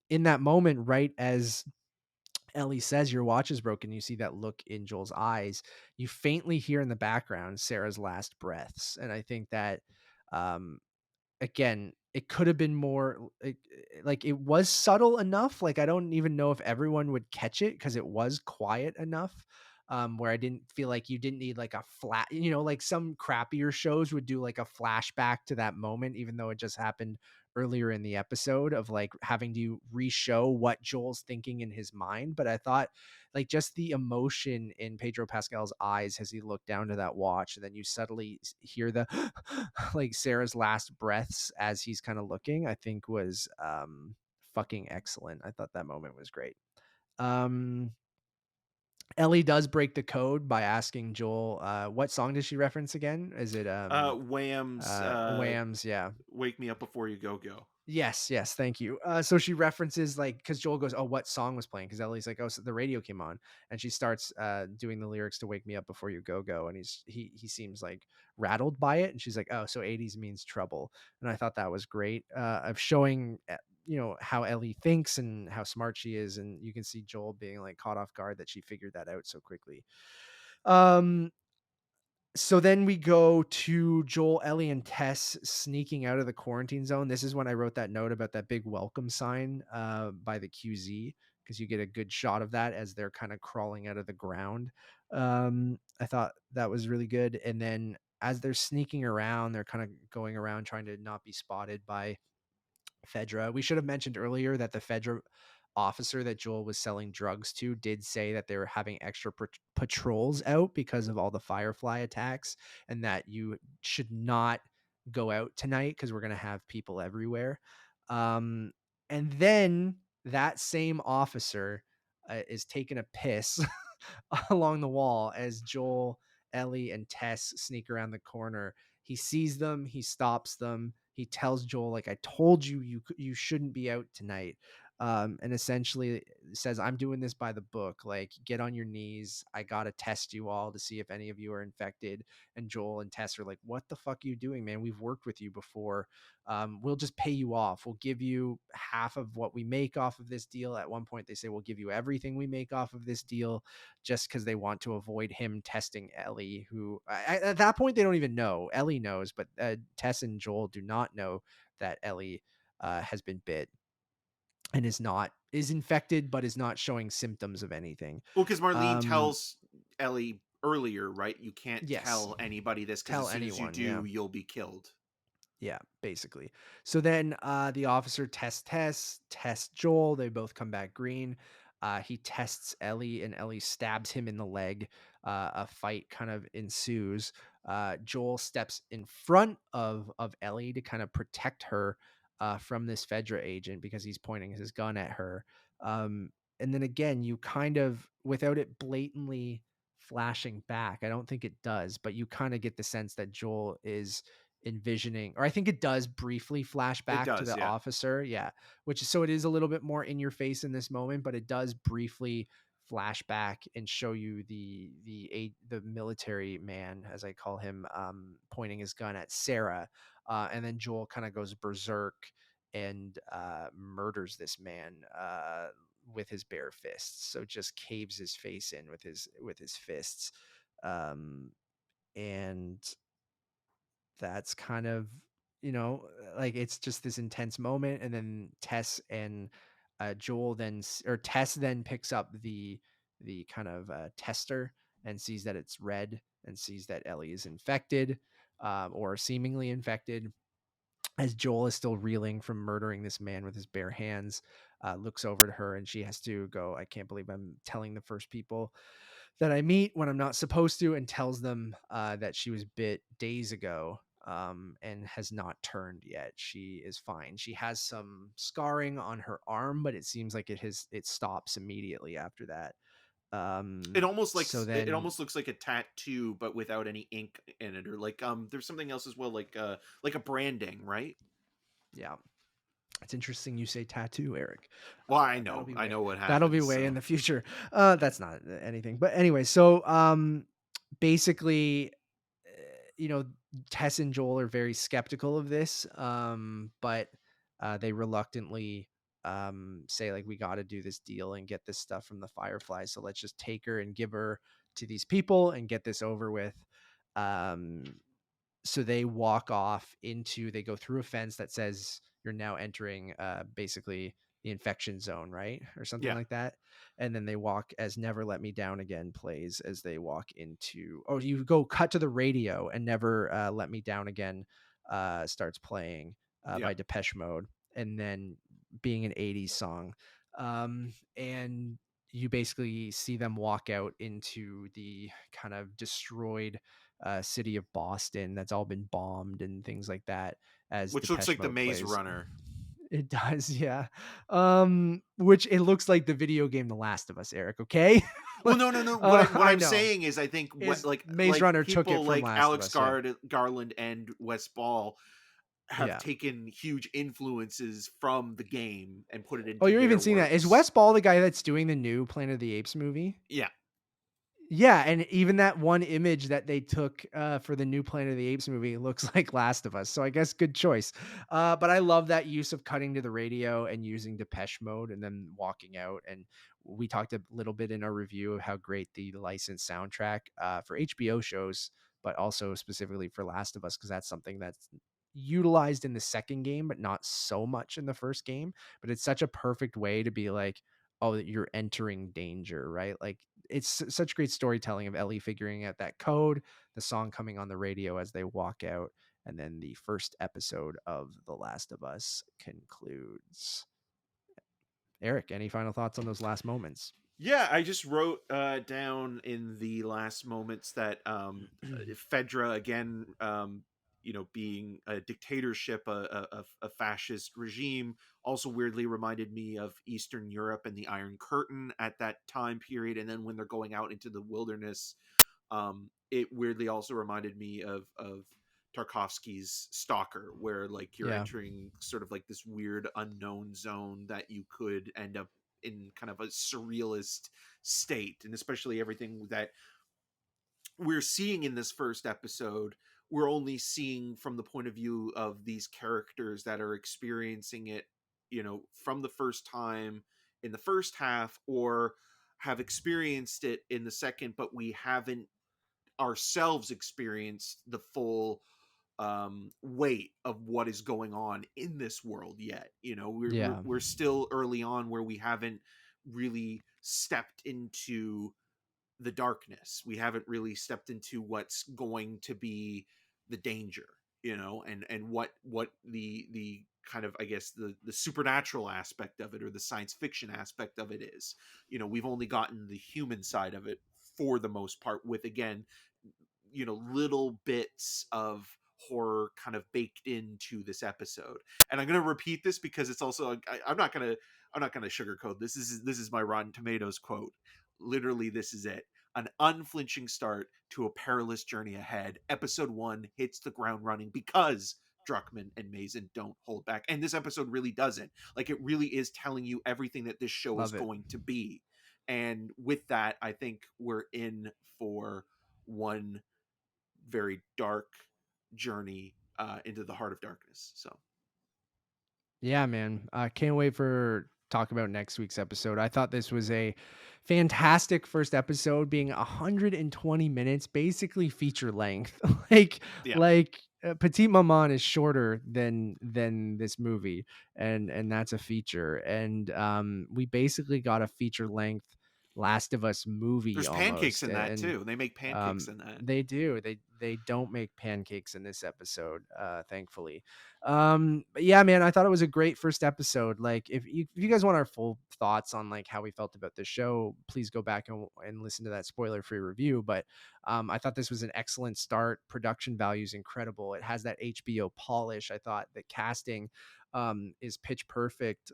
in that moment, right as Ellie says your watch is broken, you see that look in Joel's eyes. You faintly hear in the background Sarah's last breaths. And I think that um again, it could have been more like it was subtle enough. Like, I don't even know if everyone would catch it because it was quiet enough. where I didn't feel like you didn't need like a flat, like some crappier shows would do like a flashback to that moment, even though it just happened earlier in the episode of like having to re-show what Joel's thinking in his mind. But I thought like just the emotion in Pedro Pascal's eyes as he looked down to that watch, and then you suddenly hear the like Sarah's last breaths as he's kind of looking, I think was fucking excellent. I thought that moment was great. Um Ellie does break the code by asking Joel, what song does she reference again? Is it Wham's Wham's? Yeah. "Wake Me Up Before You Go Go." Yes, yes, thank you. So she references like because Joel goes, "Oh, what song was playing?" Because Ellie's like, "Oh, so the radio came on," and she starts doing the lyrics to "Wake Me Up Before You Go Go," and he seems like rattled by it, and she's like, "Oh, so '80s means trouble," and I thought that was great of showing how Ellie thinks and how smart she is, and you can see Joel being like caught off guard that she figured that out so quickly. Um, so then we go to Joel, Ellie, and Tess sneaking out of the quarantine zone. This is when I wrote that note about that big welcome sign by the QZ, because you get a good shot of that as they're kind of crawling out of the ground. I thought that was really good. And then as they're sneaking around, they're kind of going around trying to not be spotted by Fedra. We should have mentioned earlier that the Fedra officer that Joel was selling drugs to did say that they were having extra patrols out because of all the Firefly attacks, and that you should not go out tonight because we're going to have people everywhere. Um, and then that same officer is taking a piss along the wall as Joel, Ellie, and Tess sneak around the corner. He sees them, he stops them. He tells Joel, like, I told you you shouldn't be out tonight. And essentially says, I'm doing this by the book. Like, get on your knees. I gotta test you all to see if any of you are infected. And Joel and Tess are like, what the fuck are you doing, man? We've worked with you before. We'll just pay you off. We'll give you half of what we make off of this deal. At one point, they say, we'll give you everything we make off of this deal, just because they want to avoid him testing Ellie, who at that point they don't even know. Ellie knows, but Tess and Joel do not know that Ellie has been bit and is infected, but is not showing symptoms of anything. Well, because Marlene Um, tells Ellie earlier, right? You can't yes, tell anybody this because as tell soon as you anyone. Yeah. do, you'll be killed. Yeah, basically. So then the officer tests Joel. They both come back green. He tests Ellie, and Ellie stabs him in the leg. A fight kind of ensues. Joel steps in front of Ellie to kind of protect her from this Fedra agent because he's pointing his gun at her. Um, and then again, you kind of, without it blatantly flashing back, I don't think it does, but you kind of get the sense that Joel is envisioning, or I think it does briefly flash It back to does, the yeah. officer. Yeah. Which is, so it is a little bit more in your face in this moment, but it does briefly flash back and show you the military man, as I call him, pointing his gun at Sarah. And then Joel kind of goes berserk and murders this man with his bare fists. So just caves his face in with his fists. Um, and that's kind of, like it's just this intense moment. And then Tess and Joel then or Tess then picks up the kind of tester and sees that it's red and sees that Ellie is infected, or seemingly infected, as Joel is still reeling from murdering this man with his bare hands. Looks over to her and she has to go, I can't believe I'm telling the first people that I meet when I'm not supposed to, and tells them that she was bit days ago, and has not turned yet. She is fine. She has some scarring on her arm, but it seems like it stops immediately after that. It almost So it then, almost looks like a tattoo, but without any ink in it, or like there's something else as well, like a branding, right? yeah, it's interesting you say tattoo, Eric. Well, I know what That'll be happens. way in So the future. That's not anything. But anyway, so basically, you know, Tess and Joel are very skeptical of this, but they reluctantly say like, we got to do this deal and get this stuff from the Firefly. So let's just take her and give her to these people and get this over with. Um, so they walk off into, they go through a fence that says you're now entering basically the infection zone, right? Or something Yeah. like that. And then they walk as Never Let Me Down Again plays as they walk into, oh, you go cut to the radio and Never Let Me Down Again starts playing Yeah. by Depeche Mode. And then being an 80s song. And you basically see them walk out into the kind of destroyed city of Boston that's all been bombed and things like that as Which looks Depeche like the Mode Maze plays. Runner. It does, yeah. Which it looks like the video game The Last of Us, Eric, okay? Well, Like, no, no, no. What I I'm know. saying is, I think what Is like Maze Runner took it people from like Last of Alex Us, yeah. Garland and Wes Ball have Yeah. taken huge influences from the game and put it Oh, into you're even their seeing that. Is works. Wes Ball the guy that's doing the new Planet of the Apes movie? Yeah. Yeah, and even that one image that they took, for the new Planet of the Apes movie looks like Last of Us, so I guess good choice. But I love that use of cutting to the radio and using Depeche Mode and then walking out, and we talked a little bit in our review of how great the licensed soundtrack, for HBO shows, but also specifically for Last of Us, because that's something that's utilized in the second game, but not so much in the first game, but it's such a perfect way to be like, "Oh, you're entering danger," right? Like, it's such great storytelling of Ellie figuring out that code, the song coming on the radio as they walk out, and then the first episode of The Last of Us concludes. Eric, any final thoughts on those last moments? Yeah, I just wrote down in the last moments that Fedra again, being a dictatorship, a fascist regime, also weirdly reminded me of Eastern Europe and the Iron Curtain at that time period. And then when they're going out into the wilderness, it weirdly also reminded me of Tarkovsky's Stalker, where like you're Yeah. entering sort of like this weird unknown zone that you could end up in kind of a surrealist state. And especially everything that we're seeing in this first episode, we're only seeing from the point of view of these characters that are experiencing it, from the first time in the first half, or have experienced it in the second, but we haven't ourselves experienced the full weight of what is going on in this world yet. Yeah. We're still early on, where we haven't really stepped into the darkness. We haven't really stepped into what's going to be the danger, and what the kind of, I guess, the supernatural aspect of it, or the science fiction aspect of it is. We've only gotten the human side of it for the most part, with, again, little bits of horror kind of baked into this episode. And I'm going to repeat this because it's also, I'm not going to sugarcoat this is my Rotten Tomatoes quote. Literally, this is it: an unflinching start to a perilous journey ahead. Episode 1 hits the ground running because Druckmann and Mazin don't hold back, and this episode really doesn't. Like, it really is telling you everything that this show is Love it. going to be. And with that, I think we're in for one very dark journey into the heart of darkness. So Yeah, man. Can't wait for talk about next week's episode. I thought this was a fantastic first episode, being 120 minutes, basically feature length. like yeah, Petite Maman is shorter than this movie, and that's a feature. And we basically got a feature length Last of Us movie there's pancakes almost. in that And too. They make pancakes in that. they do. They don't make pancakes in this episode, thankfully. But yeah, man, I thought it was a great first episode. Like, if you guys want our full thoughts on like how we felt about the show, please go back and listen to that spoiler-free review. But I thought this was an excellent start. Production value is incredible. It has that HBO polish. I thought the casting is pitch perfect.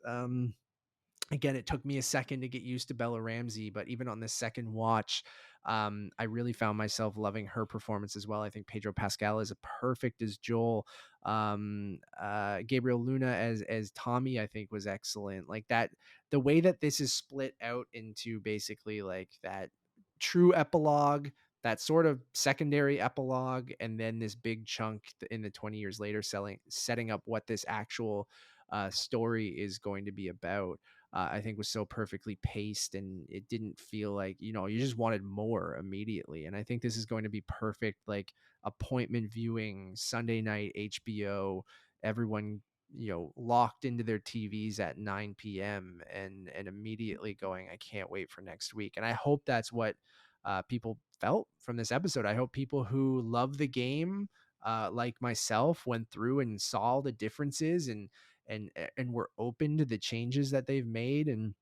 Again, it took me a second to get used to Bella Ramsey, but even on this second watch, I really found myself loving her performance as well. I think Pedro Pascal is a perfect as Joel. Gabriel Luna as Tommy, I think, was excellent. Like that, the way that this is split out into basically like that true epilogue, that sort of secondary epilogue, and then this big chunk in the 20 years later, setting up what this actual story is going to be about. I think was so perfectly paced, and it didn't feel like, you just wanted more immediately. And I think this is going to be perfect, like appointment viewing, Sunday night HBO, everyone locked into their TVs at 9 p.m. and immediately going, I can't wait for next week. And I hope that's what people felt from this episode. I hope people who love the game, like myself, went through and saw the differences and were open to the changes that they've made. And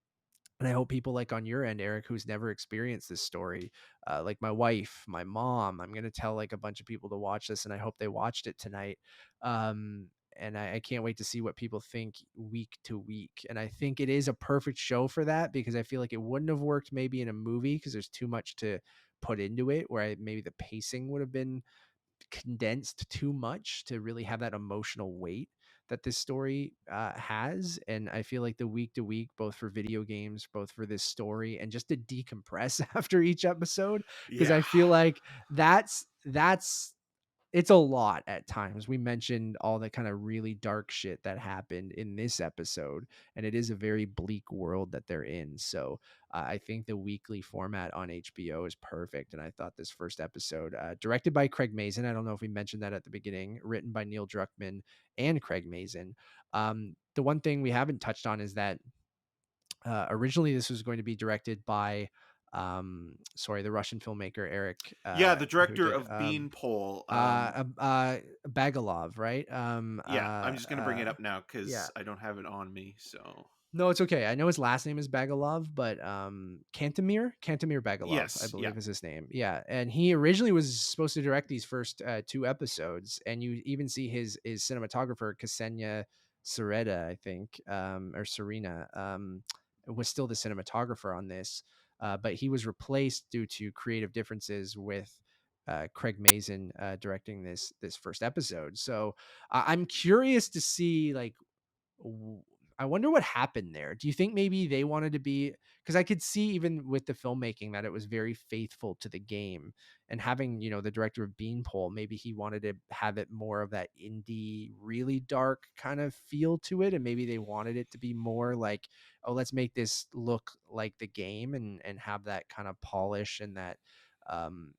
I hope people like on your end, Eric, who's never experienced this story, like my wife, my mom, I'm going to tell like a bunch of people to watch this, and I hope they watched it tonight. And I can't wait to see what people think week to week. And I think it is a perfect show for that, because I feel like it wouldn't have worked maybe in a movie because there's too much to put into it, where maybe the pacing would have been condensed too much to really have that emotional weight that this story has. And I feel like the week to week, both for video games, both for this story, and just to decompress after each episode, because Yeah. I feel like that's it's a lot at times. We mentioned all the kind of really dark shit that happened in this episode, and it is a very bleak world that they're in. So I think the weekly format on HBO is perfect. And I thought this first episode, directed by Craig Mazin, I don't know if we mentioned that at the beginning, written by Neil Druckmann and Craig Mazin. The one thing we haven't touched on is that originally this was going to be directed by the Russian filmmaker Eric, Yeah, the who director did of Beanpole. Bagalov, right? Yeah, I'm just gonna bring it up now Yeah. because I don't have it on me. So No, it's okay. I know his last name is Bagalov, but Kantemir Bagalov, I yes, yeah. believe is his name. Yeah, and he originally was supposed to direct these first two episodes, and you even see his cinematographer Ksenia Sereda, I think, or Serena, was still the cinematographer on this, but he was replaced due to creative differences with Craig Mazin directing this first episode. So I'm curious to see like w- I wonder what happened there. Do you think maybe they wanted to be, because I could see even with the filmmaking that it was very faithful to the game, and having, the director of Beanpole, maybe he wanted to have it more of that indie, really dark kind of feel to it. And maybe they wanted it to be more like, oh, let's make this look like the game and have that kind of polish and that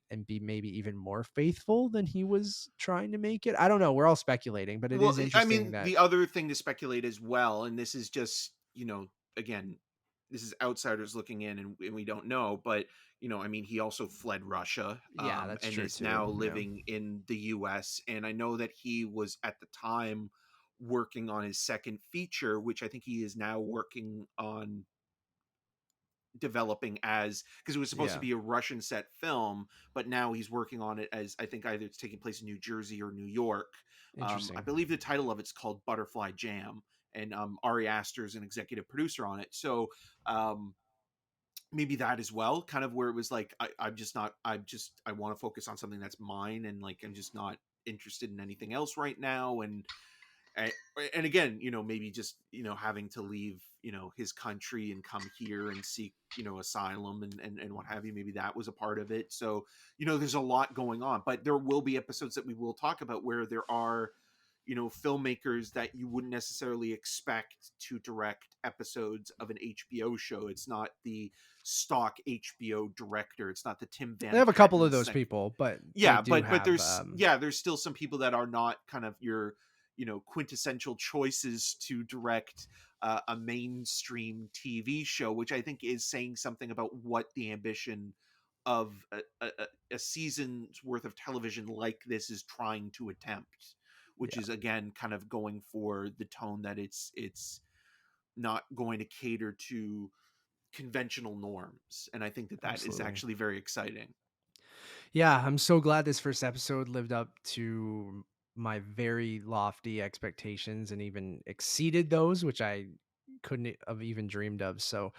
and be maybe even more faithful than he was trying to make it. I don't know. We're all speculating, but it Well, is I interesting mean, that, the other thing to speculate as well, and this is just, again, this is outsiders looking in, and we don't know, but I mean, he also fled Russia, yeah, that's and true is too. now Yeah. living in the U.S. And I know that he was at the time working on his second feature, which I think he is now working on developing as, because it was supposed to Yeah. be a Russian set film, but now he's working on it as, I think, either it's taking place in New Jersey or New York. I Interesting. believe the title of it's called Butterfly Jam, and Ari Aster is an executive producer on it. So um, maybe that as well, kind of where it was like, I'm just not, I want to focus on something that's mine, and like I'm just not interested in anything else right now. And and again, maybe just having to leave his country and come here and seek asylum and what have you. Maybe that was a part of it. So there's a lot going on, but there will be episodes that we will talk about where there are filmmakers that you wouldn't necessarily expect to direct episodes of an HBO show. It's not the stock HBO director. It's not the Tim They Van have a couple of Pattens. those people, but they Yeah, do but have there's still some people that are not kind of your quintessential choices to direct a mainstream TV show, which I think is saying something about what the ambition of a season's worth of television like this is trying to attempt, which yeah, is again kind of going for the tone that it's not going to cater to conventional norms. And I think that that is absolutely. actually very exciting. Yeah, I'm so glad this first episode lived up to my very lofty expectations and even exceeded those, which I couldn't have even dreamed of. So,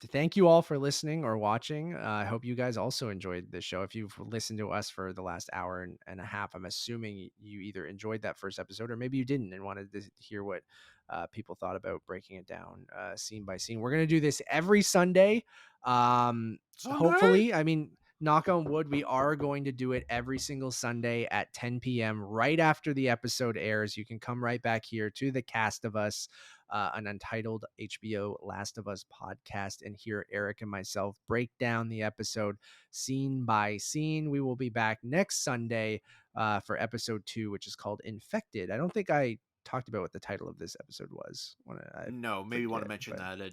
thank you all for listening or watching. I hope you guys also enjoyed this show. If you've listened to us for the last hour and a half, I'm assuming you either enjoyed that first episode or maybe you didn't and wanted to hear what people thought about breaking it down scene by scene. We're going to do this every Sunday. Sunday. Hopefully, I mean, knock on wood, we are going to do it every single Sunday at 10 p.m. right after the episode airs. You can come right back here to the Cast of Us, an untitled HBO Last of Us podcast, and hear Eric and myself break down the episode scene by scene. We will be back next Sunday for episode 2, which is called Infected. I don't think I talked about what the title of this episode was when I No, maybe want to forget, mention but that.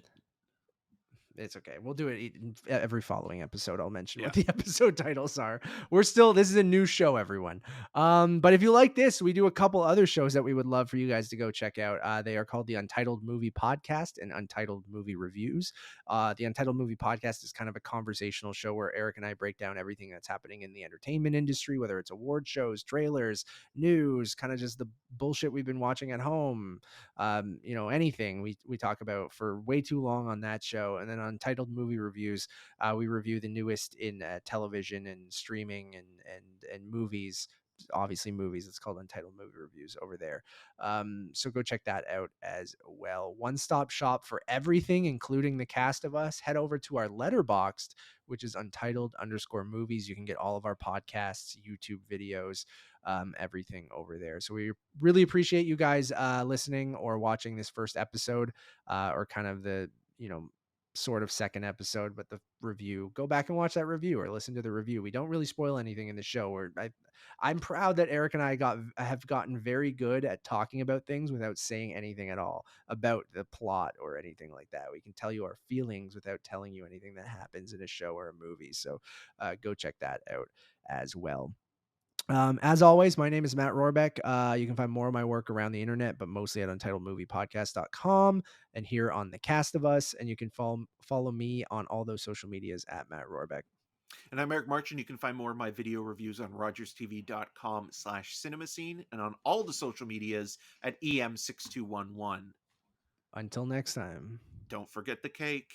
it's okay. We'll do it in every following episode. I'll mention what Yeah. the episode titles are. This is a new show, everyone. But if you like this, we do a couple other shows that we would love for you guys to go check out. They are called the Untitled Movie Podcast and Untitled Movie Reviews. The Untitled Movie Podcast is kind of a conversational show where Eric and I break down everything that's happening in the entertainment industry, whether it's award shows, trailers, news, kind of just the bullshit we've been watching at home, anything we talk about for way too long on that show. And then on Titled Movie Reviews, we review the newest in television and streaming and movies. Obviously movies. It's called Untitled Movie Reviews over there. So go check that out as well. One-stop shop for everything, including the cast of us. Head over to our Letterboxd, which is Untitled_movies. You can get all of our podcasts, YouTube videos, everything over there. So we really appreciate you guys listening or watching this first episode, or kind of the, sort of second episode, but the review. Go back and watch that review or listen to the review. We don't really spoil anything in the show. I'm proud that Eric and I have gotten very good at talking about things without saying anything at all about the plot or anything like that. We can tell you our feelings without telling you anything that happens in a show or a movie. So go check that out as well. As always, my name is Matt Rohrbeck. You can find more of my work around the internet, but mostly at untitledmoviepodcast.com and here on the Cast of Us. And you can follow me on all those social medias at Matt Rohrbeck. And I'm Eric Marchin. You can find more of my video reviews on rogerstv.com/cinemascene and on all the social medias at EM6211. Until next time. Don't forget the cake.